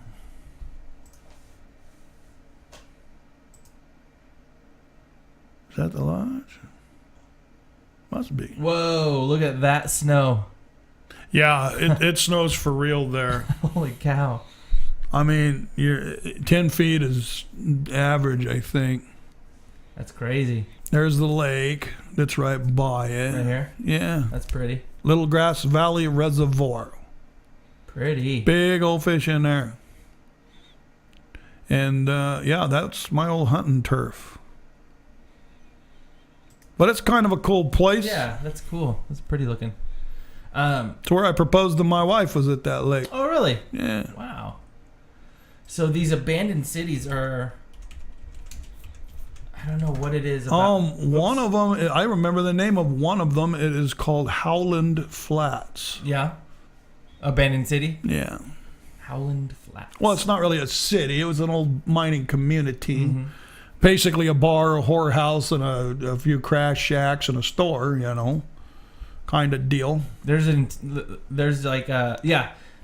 Is that the lodge? Must be. Whoa, look at that snow. Yeah, it snows for real there. Holy cow. I mean, 10 feet is average, I think. That's crazy. There's the lake that's right by it. Right here? Yeah. That's pretty. Little Grass Valley Reservoir. Pretty. Big old fish in there. And, yeah, that's my old hunting turf. But it's kind of a cool place. Yeah, that's cool. That's pretty looking. It's where I proposed to my wife, was at that lake. Oh, really? Yeah. Wow. So these abandoned cities are... I don't know what it is about. One of them, I remember the name of one of them. It is called Howland Flats. Yeah? Abandoned city? Yeah. Howland Flats. Well, it's not really a city. It was an old mining community. Mm-hmm. Basically a bar, a whorehouse, and a few crash shacks and a store, kind of deal. There's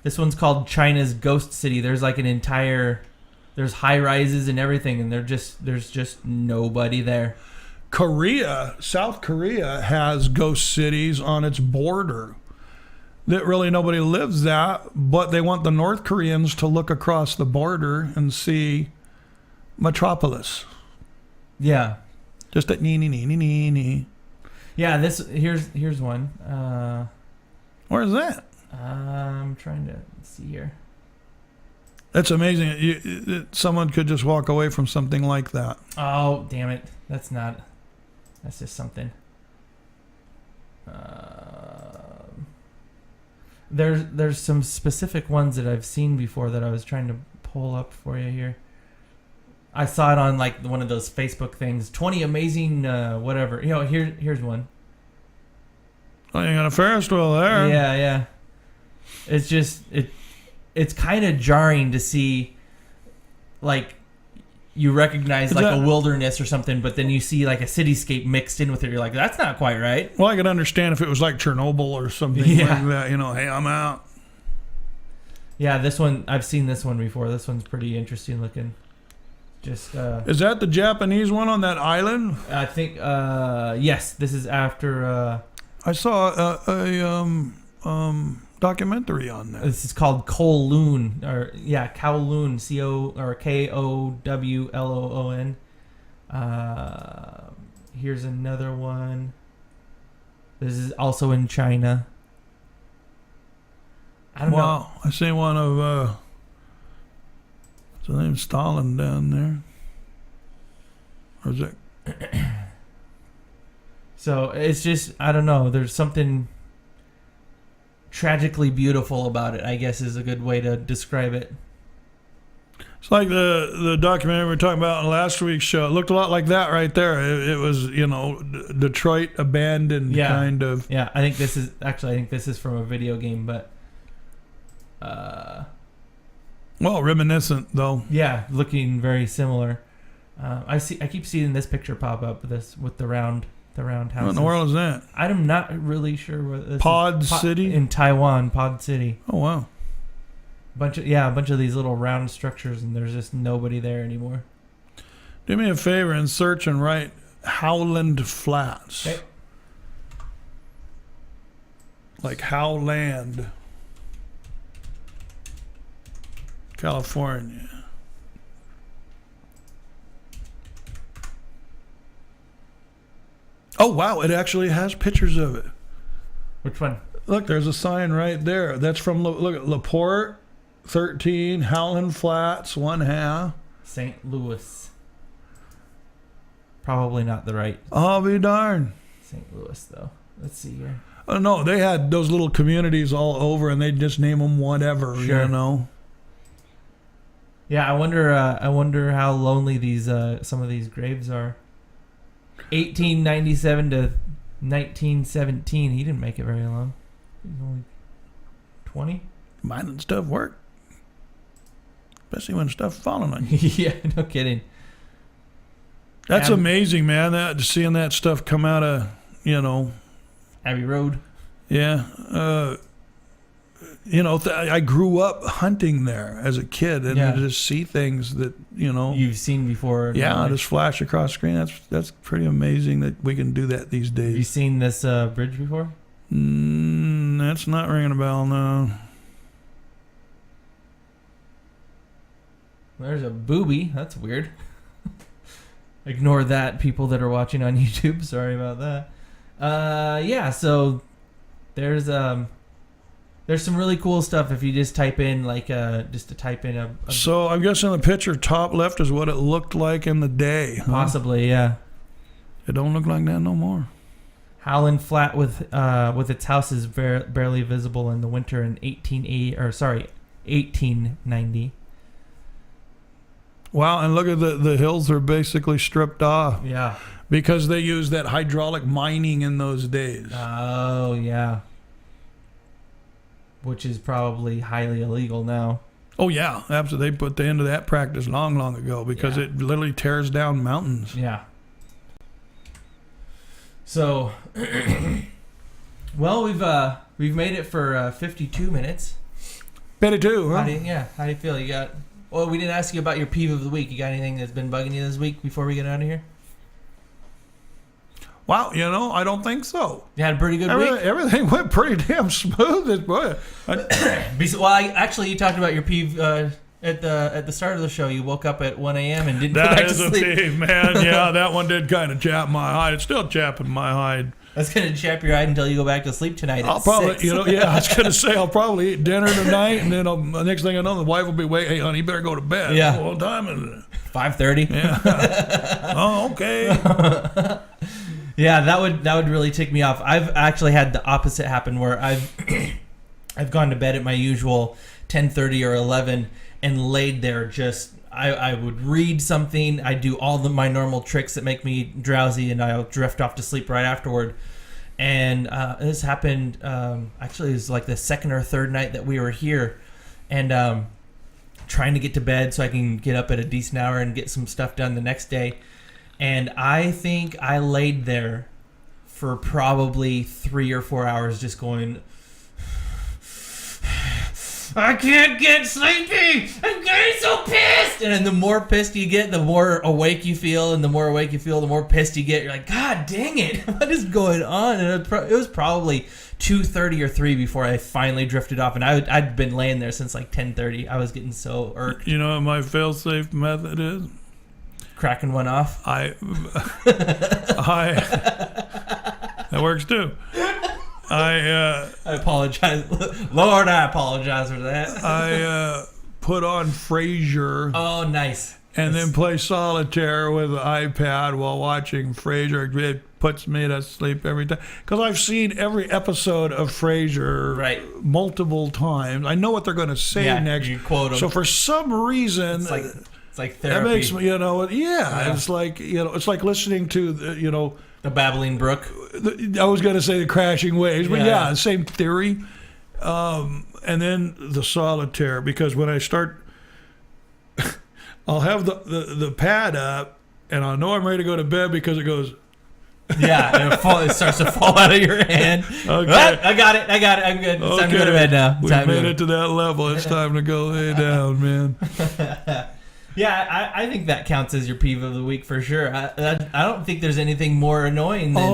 this one's called China's Ghost City. There's like there's high rises and everything, and there's just nobody there. South Korea has ghost cities on its border that really nobody lives at, but they want the North Koreans to look across the border and see Metropolis. Yeah. Just a nee. Yeah, here's one. Where's that? I'm trying to see here. That's amazing. Someone could just walk away from something like that. Oh, damn it. That's just something. There's some specific ones that I've seen before that I was trying to pull up for you here. I saw it on like one of those Facebook things. 20 amazing whatever. Here's one. Oh, you got a Ferris wheel there. Yeah. It's just it's kind of jarring to see, like, you recognize a wilderness or something, but then you see like a cityscape mixed in with it. You're like, that's not quite right. Well, I could understand if it was like Chernobyl or something like that. Hey, I'm out. Yeah, this one, I've seen this one before. This one's pretty interesting looking. Just is that the Japanese one on that island? I think yes. This is after. I saw a documentary on that. This is called Kowloon, Kowloon, Kowloon. Here's another one. This is also in China. I don't know. I see one of. What's the name? Stalin down there. Or is it? So it's just, I don't know. There's something tragically beautiful about it, I guess is a good way to describe it. It's like the documentary we were talking about in last week's show. It looked a lot like that right there. It was, Detroit abandoned kind of. Yeah, I think this is from a video game, but. Well, reminiscent though. Yeah, looking very similar. I keep seeing this picture pop up. With the round houses. What in the world is that? I'm not really sure what this Pod is. City in Taiwan. Pod City. Oh wow. A bunch of these little round structures, and there's just nobody there anymore. Do me a favor and search and write Howland Flats. Okay. Like Howland. California. Oh, wow. It actually has pictures of it. Which one? Look, there's a sign right there. That's from, look at LaPorte, 13, Howland Flats, 1/2. St. Louis. Probably not the right I'll be darned. St. Louis, though. Let's see here. Oh, no, they had those little communities all over, and they just name them whatever, Sure. you know. Yeah, I wonder how lonely these some of these graves are. 1897 to 1917. He didn't make it very long. He was only 20. Mining stuff work. Especially when stuff's falling on you. Yeah, no kidding. That's amazing, man. That seeing that stuff come out of, you know. Abbey Road. Yeah. You know, I grew up hunting there as a kid, and Yeah. to just see things that, you know. You've seen before. Yeah, just flash across screen. That's pretty amazing that we can do that these Have you days. seen this bridge before? That's not ringing a bell, no. There's a booby. That's weird. Ignore that, people that are watching on YouTube. Sorry about that. Yeah, so there's some really cool stuff if you just type in a So I'm guessing the picture top left is what it looked like in the day. Huh? possibly, yeah. It don't look like that no more. Howland Flat with its houses barely visible in the winter in 1890. Wow, and look at the hills are basically stripped off Yeah. because they used that hydraulic mining in those days. Oh, yeah. Which is probably highly illegal now. Oh yeah, absolutely. They put the end of that practice long, long ago because Yeah. it literally tears down mountains. Yeah. So, well, we've made it for 52 minutes. Betty too, huh? How do you feel? You got? Well, we didn't ask you about your peeve of the week. You got anything that's been bugging you this week before we get out of here? Wow, you know, I don't think so. You had a pretty good week. Everything went pretty damn smooth. Well, Actually, you talked about your peeve at the start of the show. You woke up at 1 a.m. and didn't go that back to is a sleep. peeve, man. Yeah, that one did kind of chap my hide. It's still chapping my hide. That's gonna chap your hide until you go back to sleep tonight. I'll at probably, 6. I was gonna say I'll probably eat dinner tonight, and then the next thing I know, the wife will be waiting. Hey, honey, you better go to bed. Yeah. What time is it? 5:30. Yeah. Oh, okay. Yeah, that would really tick me off. I've actually had the opposite happen where I've I've gone to bed at my usual 10:30 or 11 and laid there just I would read something. I do all my normal tricks that make me drowsy, and I'll drift off to sleep right afterward. And this happened. Actually, it was like the second or third night that we were here, and trying to get to bed so I can get up at a decent hour and get some stuff done the next day. And I think I laid there for probably 3 or 4 hours just going, I can't get sleepy. I'm getting so pissed. And then the more pissed you get, the more awake you feel. And the more awake you feel, the more pissed you get. You're like, God dang it. What is going on? And it was probably 2:30 or 3 before I finally drifted off. And I'd been laying there since like 10:30. I was getting so irked. You know what my fail-safe method is? Cracking one off. That works too. I apologize. Lord, I apologize for that. I put on Frasier. Oh, nice. And then play solitaire with the iPad while watching Frasier. It puts me to sleep every time. Because I've seen every episode of Frasier multiple times. I know what they're going to say next. You quote them. So for some reason... It's like therapy. That makes me, it's like, it's like listening to, the babbling brook. I was going to say the crashing waves, but same theory. And then the solitaire, because when I start, I'll have the pad up, and I know I'm ready to go to bed because it goes. Yeah, it starts to fall out of your hand. Okay. I got it. I'm good. It's time to go to bed now. We made it to that level. It's time to go lay down, man. Yeah, I think that counts as your peeve of the week for sure. I don't think there's anything more annoying than it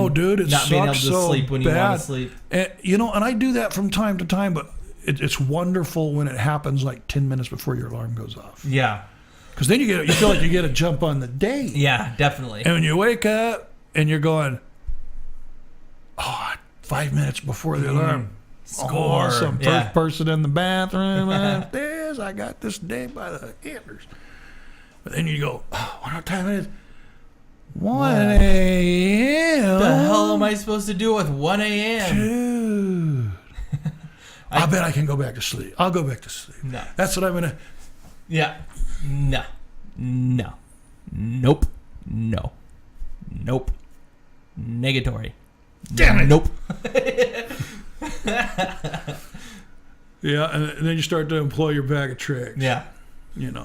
not being able to so sleep when you want to sleep. And, and I do that from time to time, but it's wonderful when it happens like 10 minutes before your alarm goes off. Yeah. Because then you feel like you get a jump on the day. Yeah, definitely. And when you wake up and you're going, 5 minutes before the alarm. Score. Some first person in the bathroom. I got this day by the antlers. But then you go, what time it is? 1 a.m. What the hell am I supposed to do with 1 a.m.? Dude. I bet I can go back to sleep. I'll go back to sleep. No. That's what I'm going to. Yeah. No. Nope. No. Nope. Negatory. Damn it. Nope. Yeah, and then you start to employ your bag of tricks. Yeah.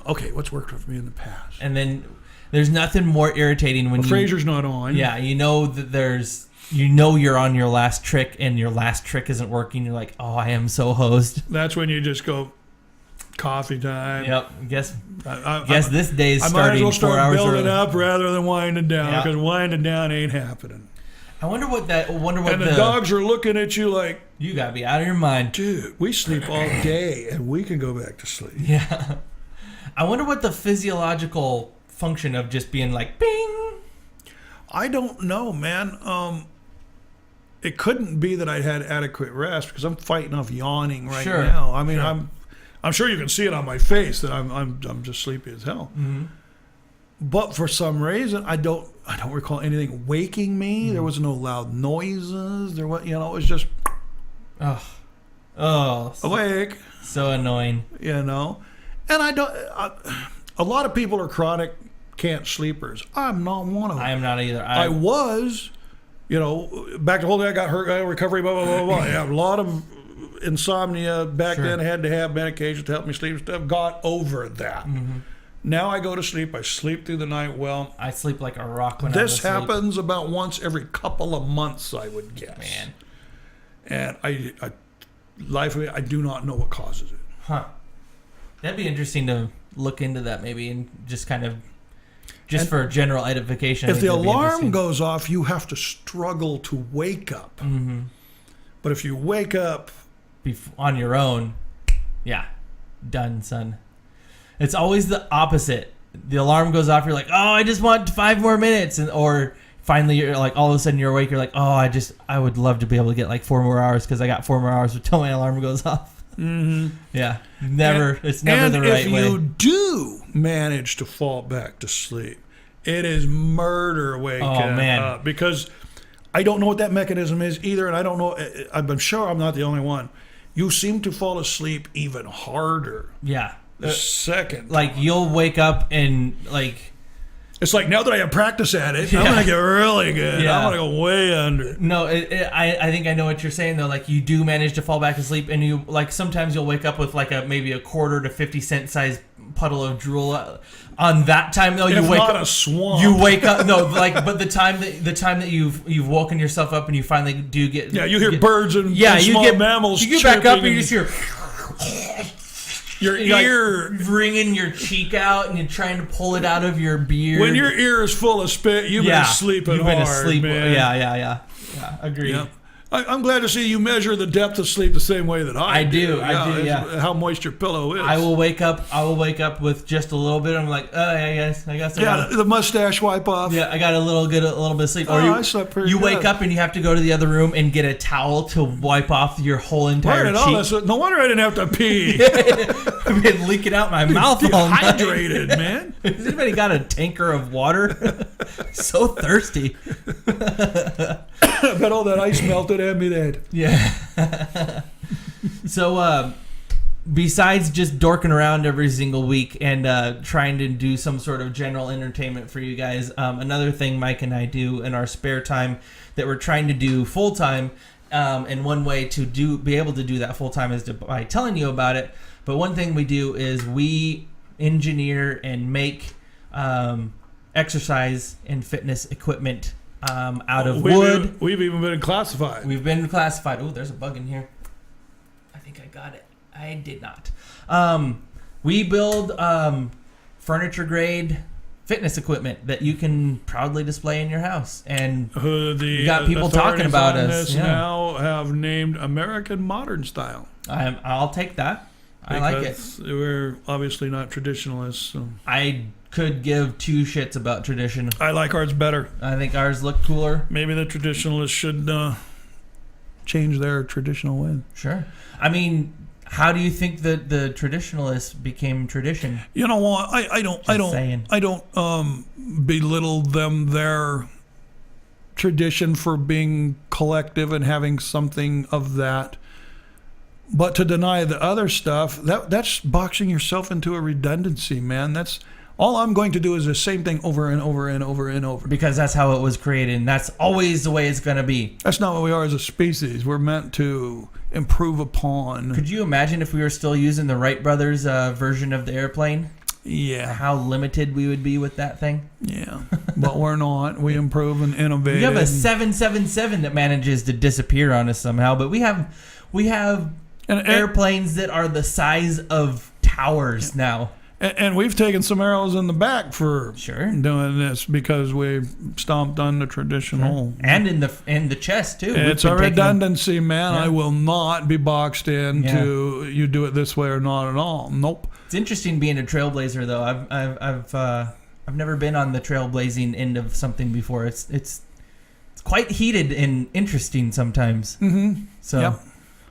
Okay, what's worked for me in the past? And then there's nothing more irritating when Fraser's not on. Yeah, that you're on your last trick and your last trick isn't working. You're like, I am so hosed. That's when you just go, coffee time. Yep. Guess this day's I starting might as well 4 hours start building early. up rather than winding down, because winding down ain't happening. I wonder what And the dogs are looking at you like, you gotta be out of your mind. Dude, we sleep all day and we can go back to sleep. Yeah. I wonder what the physiological function of just being like, bing. I don't know, man. It couldn't be that I had adequate rest, because I'm fighting off yawning right now. I mean, I'm sure you can see it on my face that I'm just sleepy as hell. Mm-hmm. But for some reason, I don't recall anything waking me. There was no loud noises. There was, it was just awake. So annoying. And I don't. A lot of people are chronic can't sleepers. I'm not one of them. I am not either. I was, back the whole day I got hurt, recovery, blah blah blah blah. I have a lot of insomnia back then. I had to have medication to help me sleep and stuff. Got over that. Mm-hmm. Now I go to sleep. I sleep through the night well. I sleep like a rock when this happens about once every couple of months, I would guess. Man. And I do not know what causes it. Huh. That'd be interesting to look into that maybe, and just kind of for general edification. If the alarm goes off, you have to struggle to wake up. Mm-hmm. But if you wake up on your own, done, son. It's always the opposite. The alarm goes off. You're like, I just want 5 more minutes, or finally you're like, all of a sudden you're awake. You're like, I would love to be able to get like 4 more hours, because I got 4 more hours until my alarm goes off. Mm-hmm. Yeah, it's never the right way. And if you do manage to fall back to sleep, it is murder waking up, because I don't know what that mechanism is either, and I don't know. I'm sure I'm not the only one. You seem to fall asleep even harder. Yeah. The second. Like, you'll wake up and, like... It's like, now that I have practice at it, I'm going to get really good. Yeah. I'm going to go way under. No, I think I know what you're saying, though. Like, you do manage to fall back asleep, and you, like, sometimes you'll wake up with, like, maybe a quarter to 50-cent size puddle of drool. On that time, though, you wake up... a swamp. You wake up... No, like, but the time that you've woken yourself up and you finally do get... Yeah, you hear birds and small mammals you get back up and you just hear... Your ear wringing your cheek out, and you're trying to pull it out of your beard. When your ear is full of spit, you've been sleeping hard, man. Yeah. Agreed. Yeah. I'm glad to see you measure the depth of sleep the same way that I do. Yeah. How moist your pillow is. I will wake up with just a little bit. I'm like, I guess. The mustache wipe off. Yeah, I got a little bit of sleep. I slept pretty good. Wake up and you have to go to the other room and get a towel to wipe off your whole entire cheek. No wonder I didn't have to pee. I've been leaking out my mouth all night. Dehydrated, man. Has anybody got a tanker of water? So thirsty. I bet all that ice melted and me dead. Yeah. So, besides just dorking around every single week and trying to do some sort of general entertainment for you guys, another thing Mike and I do in our spare time that we're trying to do full time, and one way to be able to do that full time is by telling you about it. But one thing we do is we engineer and make exercise and fitness equipment out of wood. We've even been classified. We've been classified. Oh, there's a bug in here. I think I got it. I did not. We build furniture grade fitness equipment that you can proudly display in your house, and we got people talking about us. Now have named American Modern Style. I'll take that. I like it. We're obviously not traditionalists. So. I could give two shits about tradition. I like ours better. I think ours look cooler. Maybe the traditionalists should change their traditional way. Sure. I mean, how do you think that the traditionalists became tradition? You know what? I don't belittle them their tradition for being collective and having something of that. But to deny the other stuff, that's boxing yourself into a redundancy, man. That's all I'm going to do is the same thing over and over and over and over. Because that's how it was created, and that's always the way it's going to be. That's not what we are as a species. We're meant to improve upon. Could you imagine if we were still using the Wright brothers version of the airplane? Yeah. How limited we would be with that thing? Yeah. But we're not. We improve and innovate. We have a 777 that manages to disappear on us somehow, but we have airplanes that are the size of towers now. And we've taken some arrows in the back for doing this because we stomped on the traditional. And in the chest, too. It's a redundancy, man. Yeah. I will not be boxed into you do it this way or not at all. Nope. It's interesting being a trailblazer, though. I've never been on the trailblazing end of something before. It's quite heated and interesting sometimes. Mm-hmm. So, yep.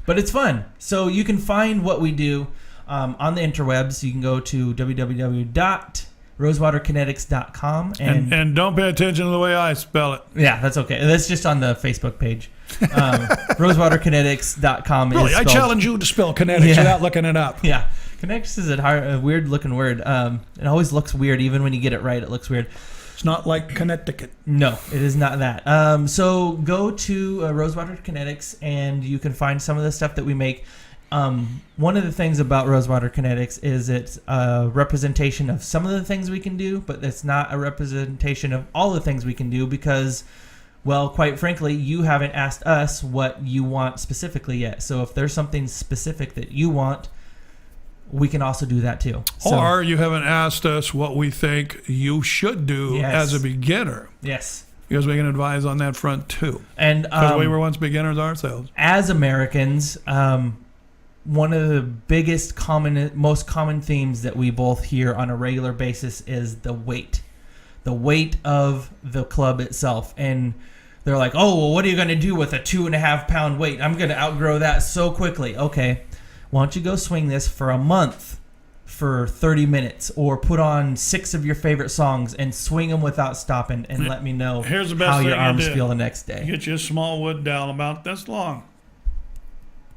But it's fun. So you can find what we do on the interwebs. You can go to www.rosewaterkinetics.com. And don't pay attention to the way I spell it. Yeah, that's okay. That's just on the Facebook page. Rosewaterkinetics.com. Really, I challenge you to spell kinetics without looking it up. Yeah. Kinetics is a weird-looking word. It always looks weird. Even when you get it right, it looks weird. It's not like Connecticut. No, it is not that. So go to Rosewater Kinetics, and you can find some of the stuff that we make. One of the things about Rosewater Kinetics is it's a representation of some of the things we can do, but it's not a representation of all the things we can do because, well, quite frankly, you haven't asked us what you want specifically yet. So if there's something specific that you want, we can also do that too. Or you haven't asked us what we think you should do as a beginner. Yes. Because we can advise on that front too. And because we were once beginners ourselves. As Americans, one of the most common themes that we both hear on a regular basis is the weight of the club itself. And they're like, oh, well, what are you going to do with a 2.5 pound weight? I'm going to outgrow that so quickly. Okay. Why don't you go swing this for a month for 30 minutes or put on 6 of your favorite songs and swing them without stopping and let me know how your arms feel the next day. Get you a small wood dowel about this long.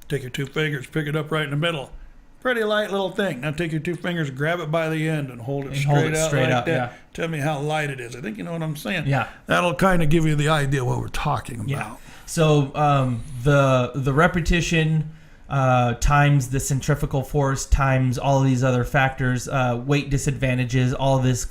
Take your 2 fingers, pick it up right in the middle. Pretty light little thing. Now take your 2 fingers, grab it by the end and hold it straight out like that. Yeah. Tell me how light it is. I think you know what I'm saying. Yeah. That'll kind of give you the idea what we're talking about. Yeah. So the repetition times the centrifugal force times all of these other factors, weight disadvantages, all this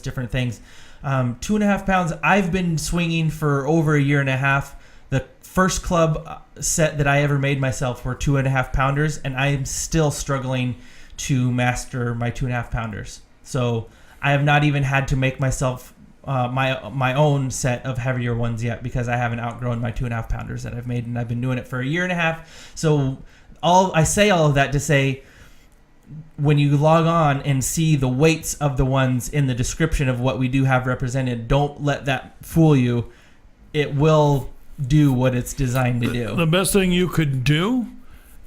different things. 2.5 pounds. I've been swinging for over a year and a half. The first club set that I ever made myself were 2.5 pounders, and I'm still struggling to master my 2.5 pounders. So I have not even had to make myself my own set of heavier ones yet because I haven't outgrown my 2.5 pounders that I've made, and I've been doing it for a year and a half. So I say all of that to say, when you log on and see the weights of the ones in the description of what we do have represented, don't let that fool you. It will do what it's designed to do. The best thing you could do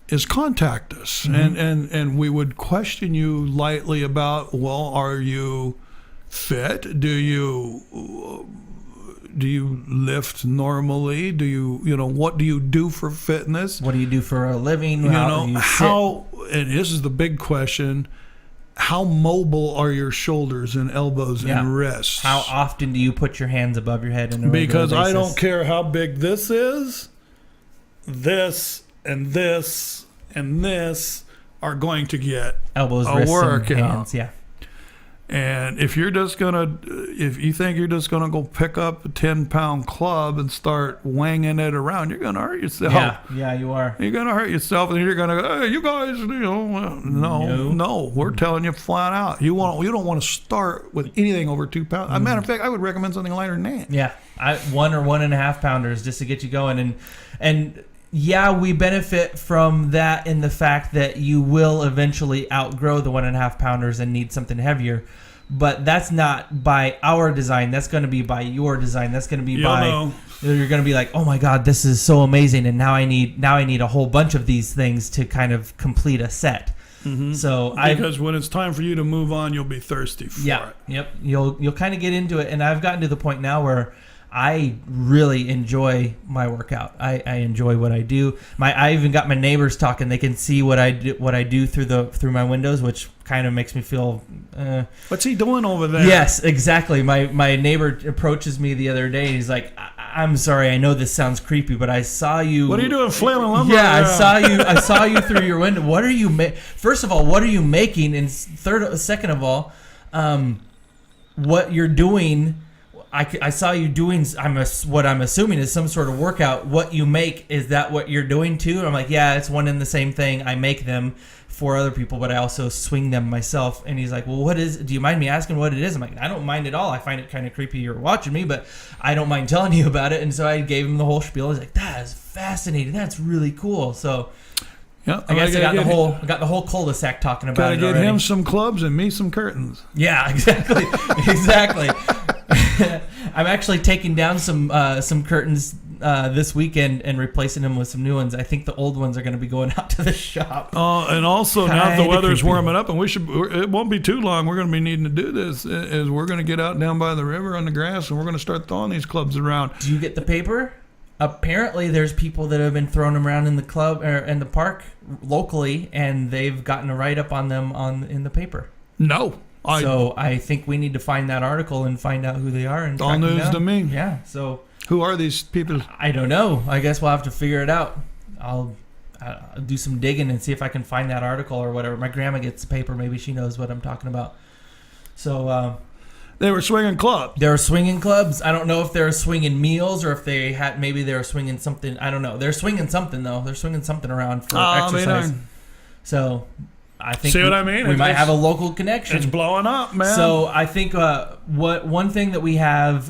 is contact us, and we would question you lightly about, well, are you fit? Do you lift normally? Do you what do you do for fitness? What do you do for a living? And this is the big question, how mobile are your shoulders and elbows and wrists? How often do you put your hands above your head? Because I don't care how big this is, this and this and this are going to get elbows, wrists, and hands. Yeah. And if you think you're just gonna go pick up a 10-pound club and start wanging it around, you're gonna hurt yourself. Yeah, you are. You're gonna hurt yourself, and you're gonna go, hey, you guys, no. We're telling you flat out, you don't want to start with anything over 2 pounds. As a matter of fact, I would recommend something lighter than that. Yeah, 1 or 1.5 pounders just to get you going, and Yeah, we benefit from that in the fact that you will eventually outgrow the 1.5 pounders and need something heavier. But that's not by our design. That's going to be by your design. That's going to be you're going to be like, oh my God, this is so amazing, and now I need a whole bunch of these things to kind of complete a set. Mm-hmm. So because when it's time for you to move on, you'll be thirsty for it. Yep. You'll kind of get into it, and I've gotten to the point now where I really enjoy my workout. I enjoy what I do. I even got my neighbors talking. They can see what I do through my windows, which kind of makes me feel. What's he doing over there? Yes, exactly. My neighbor approaches me the other day. And he's like, "I'm sorry. I know this sounds creepy, but I saw you. What are you doing, flailing lumber? Yeah, I saw you through your window. What are you First of all, what are you making? And second of all, what you're doing." I saw you doing. What I'm assuming is some sort of workout. What you make, is that what you're doing too? And I'm like, yeah, it's one and the same thing. I make them for other people, but I also swing them myself. And he's like, well, do you mind me asking what it is? I'm like, I don't mind at all. I find it kind of creepy you're watching me, but I don't mind telling you about it. And so I gave him the whole spiel. He's like, that is fascinating. That's really cool. So. Yeah, I guess I got the whole cul-de-sac talking about it. Gotta get already. him some clubs and me some curtains. Yeah, exactly, exactly. I'm actually taking down some curtains this weekend and replacing them with some new ones. I think the old ones are going to be going out to the shop. And also now that the weather's warming up, and it won't be too long. We're going to be needing to do this. Is we're going to get out down by the river on the grass, and we're going to start throwing these clubs around. Do you get the paper? Apparently, there's people that have been throwing them around in the club or in the park locally, and they've gotten a write-up on them in the paper. No. So I think we need to find that article and find out who they are. And all news to me. Yeah. So who are these people? I don't know. I guess we'll have to figure it out. I'll do some digging and see if I can find that article or whatever. My grandma gets the paper. Maybe she knows what I'm talking about. So they were swinging clubs. They were swinging clubs. I don't know if they're swinging meals or if they were swinging something. I don't know. They're swinging something though. They're swinging something around for exercise. So I think see what I mean? We might have a local connection. It's blowing up, man. So I think one thing that we have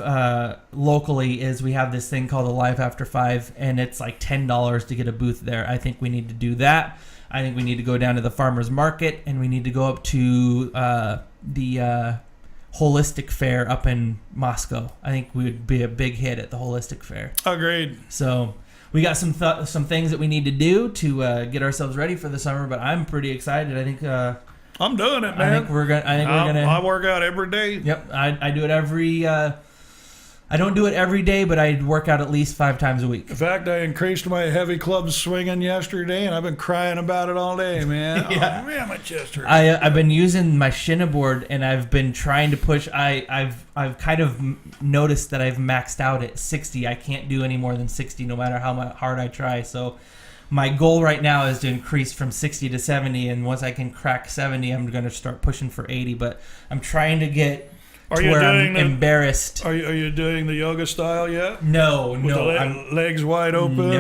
locally is we have this thing called a Live After 5, and it's like $10 to get a booth there. I think we need to do that. I think we need to go down to the farmers market, and we need to go up to the Holistic Fair up in Moscow. I think we would be a big hit at the Holistic Fair. Agreed. So we got some things that we need to do to get ourselves ready for the summer, but I'm pretty excited. I think I'm doing it, man. I think we're gonna. I work out every day. Yep, I do it every. I don't do it every day, but I work out at least 5 times a week. In fact, I increased my heavy club swinging yesterday, and I've been crying about it all day, man. Yeah. Oh, man, my chest hurts. I've been using my shinna board, and I've been trying to push. I've kind of noticed that I've maxed out at 60. I can't do any more than 60, no matter how hard I try. So my goal right now is to increase from 60 to 70, and once I can crack 70, I'm going to start pushing for 80. But I'm trying to get. I'm embarrassed. Are you doing the yoga style yet? No. With legs wide open?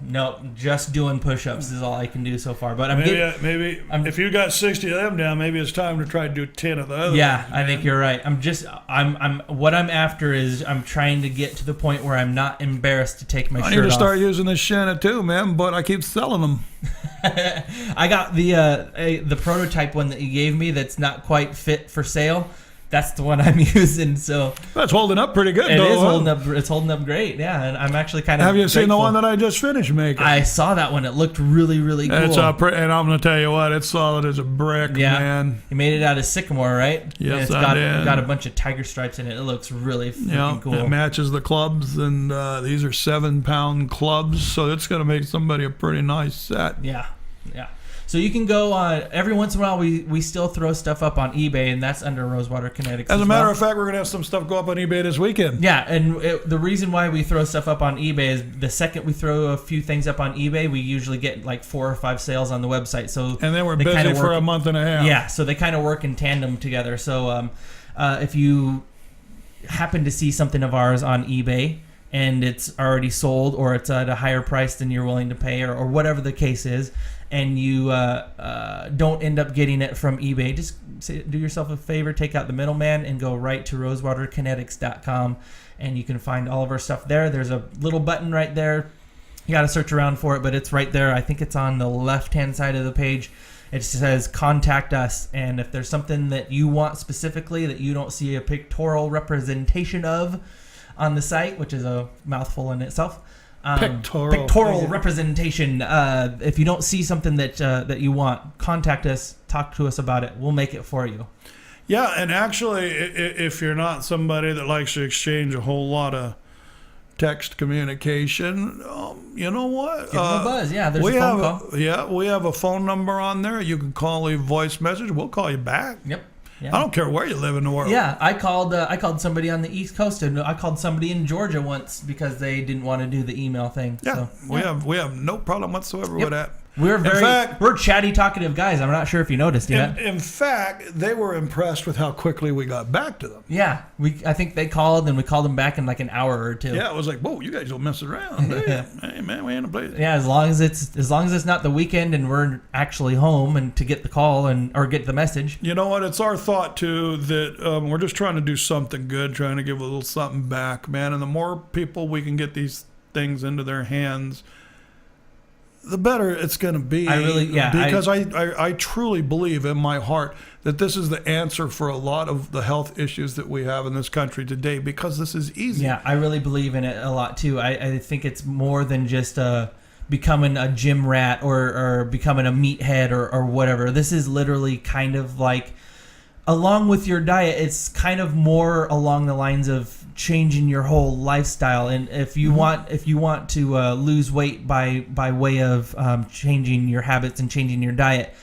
No. Just doing push-ups is all I can do so far. But maybe if you got 60 of them down, maybe it's time to try to do 10 of the others. Yeah, I think you're right. What I'm after is I'm trying to get to the point where I'm not embarrassed to take my shirt off. I need to start using this shinna too, man, but I keep selling them. I got the prototype one that you gave me that's not quite fit for sale. That's the one I'm using. So that's holding up pretty good. Holding up. It's holding up great. Yeah, and I'm actually kind of. Have you seen the one that I just finished making? I saw that one. It looked really, really cool. And I'm going to tell you what, it's solid as a brick, man. You made it out of sycamore, right? Yes, I did. It's got a bunch of tiger stripes in it. It looks really freaking cool. It matches the clubs, and these are 7-pound clubs, so it's going to make somebody a pretty nice set. Yeah. So you can go on, every once in a while we still throw stuff up on eBay, and that's under Rosewater Kinetics. As a matter of fact, we're going to have some stuff go up on eBay this weekend. Yeah, and the reason why we throw stuff up on eBay is the second we throw a few things up on eBay, we usually get like 4 or 5 sales on the website. And then we're busy for a month and a half. Yeah, so they kind of work in tandem together. So if you happen to see something of ours on eBay, and it's already sold, or it's at a higher price than you're willing to pay, or whatever the case is, and you don't end up getting it from eBay, just do yourself a favor, take out the middleman, and go right to rosewaterkinetics.com, and you can find all of our stuff there. There's a little button right there You got to search around for it, but it's right there. I think it's on the left-hand side of the page. It says contact us, and if there's something that you want specifically that you don't see a pictorial representation of on the site, which is a mouthful in itself, pictorial representation. If you don't see something that you want, contact us, talk to us about it. We'll make it for you. Yeah, and actually, if you're not somebody that likes to exchange a whole lot of text communication, you know what? Give them a buzz. Yeah, there's a phone call. Yeah, we have a phone number on there. You can call, leave a voice message. We'll call you back. Yep. Yeah. I don't care where you live in the world. Yeah, I called somebody on the East Coast, and I called somebody in Georgia once because they didn't want to do the email thing. Yeah, so, we have no problem whatsoever with that. We're chatty, talkative guys. I'm not sure if you noticed yet. In fact, they were impressed with how quickly we got back to them. Yeah, I think they called, and we called them back in like an hour or two. Yeah, it was like, whoa, you guys don't mess around. Hey man, we ain't a place. Yeah, as long as it's not the weekend and we're actually home and to get the call or get the message. You know what? It's our thought too that we're just trying to do something good, trying to give a little something back, man. And the more people we can get these things into their hands, the better it's going to be. Because I truly believe in my heart that this is the answer for a lot of the health issues that we have in this country today, because this is easy. Yeah, I really believe in it a lot too. I think it's more than just becoming a gym rat or becoming a meathead or whatever. This is literally kind of like, along with your diet, it's kind of more along the lines of changing your whole lifestyle. And if you want to lose weight by way of changing your habits and changing your diet,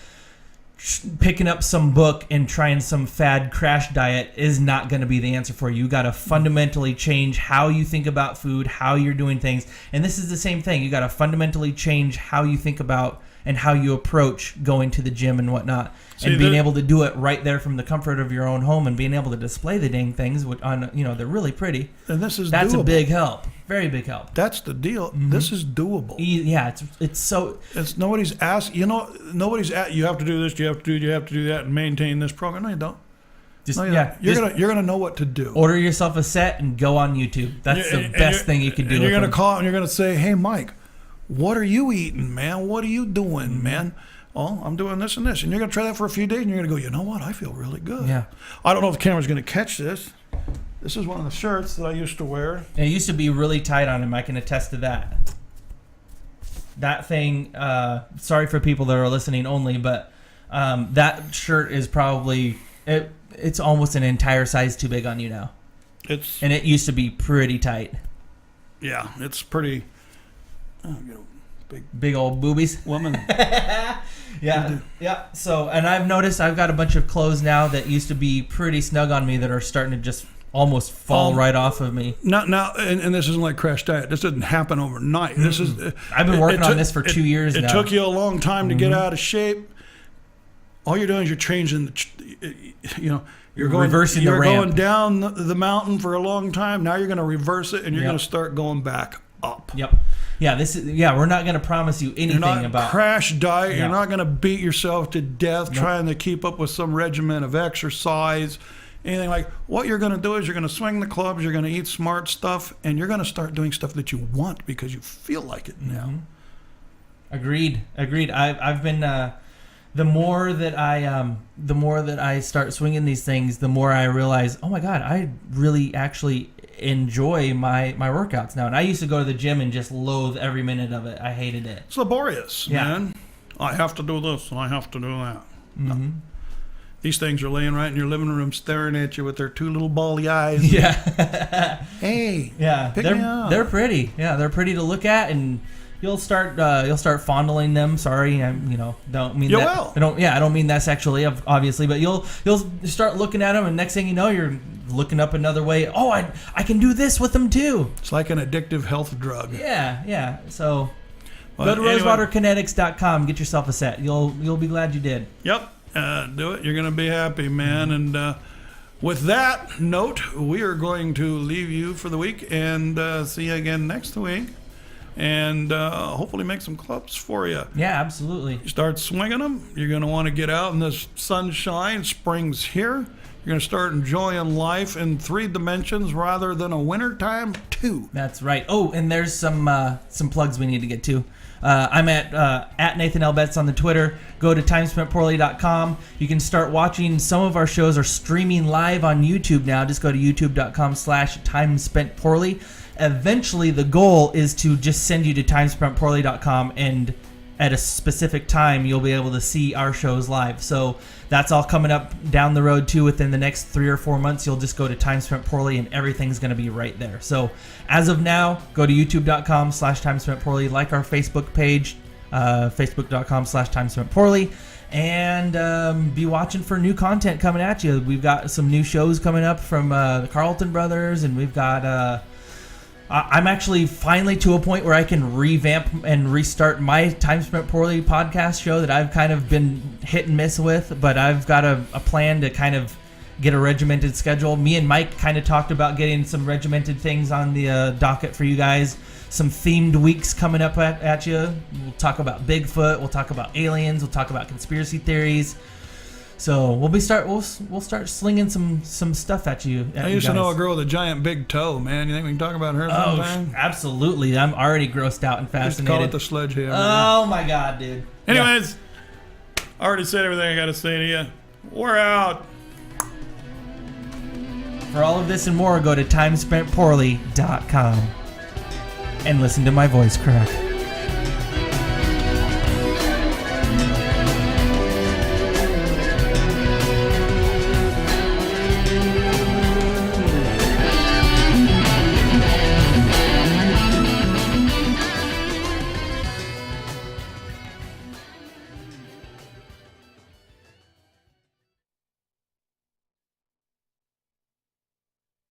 picking up some book and trying some fad crash diet is not going to be the answer for you. You got to fundamentally change how you think about food, how you're doing things. And this is the same thing. You got to fundamentally change how you think about and how you approach going to the gym and whatnot. And being able to do it right there from the comfort of your own home and being able to display the dang things on, they're really pretty. And that's doable. A big help. Very big help. That's the deal. Mm-hmm. This is doable. Yeah, it's so. It's nobody's asked. Nobody's at. You have to do this. You have to do that, and maintain this program. No, you don't. You're gonna know what to do. Order yourself a set and go on YouTube. That's the best thing you can do. And you're gonna call and you're gonna say, "Hey, Mike, what are you eating, man? What are you doing, man?" Oh, I'm doing this and this. And you're going to try that for a few days, and you're going to go, you know what? I feel really good. Yeah. I don't know if the camera's going to catch this. This is one of the shirts that I used to wear. It used to be really tight on him. I can attest to that. That thing, sorry for people that are listening only, but that shirt is probably, it's almost an entire size too big on you now. And it used to be pretty tight. Yeah, it's pretty... Big old boobies. Woman. Yeah. So, and I've noticed I've got a bunch of clothes now that used to be pretty snug on me that are starting to just almost fall right off of me. Now, and this isn't like crash diet. This doesn't happen overnight. Mm-hmm. This is. I've been working on this for 2 years now. It took you a long time to get out of shape. All you're doing is you're changing. You're going reversing the ramp. You're going down the mountain for a long time. Now you're going to reverse it, and you're going to start going back up. Yep. Yeah, we're not going to promise you anything about crash diet. You're not going to beat yourself to death trying to keep up with some regimen of exercise, anything like. What you're going to do is you're going to swing the clubs, you're going to eat smart stuff, and you're going to start doing stuff that you want because you feel like it now. Agreed. I've been the more that I start swinging these things, the more I realize, oh my God, I really actually enjoy my workouts now. And I used to go to the gym and just loathe every minute of it. I hated it. It's laborious, man. I have to do this and I have to do that. Mm-hmm. No. These things are laying right in your living room staring at you with their two little bally eyes. Yeah. Hey. Yeah. Pick me up. They're pretty. Yeah, they're pretty to look at, and you'll start fondling them. Sorry, don't mean that. I don't mean that sexually, obviously, but you'll start looking at them, and next thing you know, you're looking up another way. Oh, I can do this with them too. It's like an addictive health drug. Yeah. So go to rosewaterkinetics.com, get yourself a set. You'll be glad you did. Yep, do it. You're gonna be happy, man. And with that note, we are going to leave you for the week and see you again next week. And hopefully make some clubs for you. Yeah, absolutely. You start swinging them. You're going to want to get out in the sunshine. Spring's here. You're going to start enjoying life in 3 dimensions rather than a wintertime 2. That's right. Oh, and there's some plugs we need to get to. I'm at Nathan L. Betts on the Twitter. Go to timespentpoorly.com. You can start watching. Some of our shows are streaming live on YouTube now. Just go to youtube.com/timespentpoorly. Eventually, the goal is to just send you to timespentpoorly.com, and at a specific time, you'll be able to see our shows live. So that's all coming up down the road, too. Within the next 3 or 4 months, you'll just go to Time Spent Poorly, and everything's going to be right there. So as of now, go to youtube.com/timespentpoorly, like our Facebook page, facebook.com/timespentpoorly, and be watching for new content coming at you. We've got some new shows coming up from the Carlton Brothers, and we've got... I'm actually finally to a point where I can revamp and restart my Time Spent Poorly podcast show that I've kind of been hit and miss with, but I've got a plan to kind of get a regimented schedule. Me and Mike kind of talked about getting some regimented things on the docket for you guys. Some themed weeks coming up at you. We'll talk about Bigfoot. We'll talk about aliens. We'll talk about conspiracy theories. So we'll start slinging some stuff at you. I used to know a girl with a giant big toe, man. You think we can talk about her sometime? Oh, absolutely. I'm already grossed out and fascinated. Just call it the sledgehammer. Oh my God, dude. Anyways, I already said everything I got to say to you. We're out. For all of this and more, go to timespentpoorly.com and listen to my voice crack.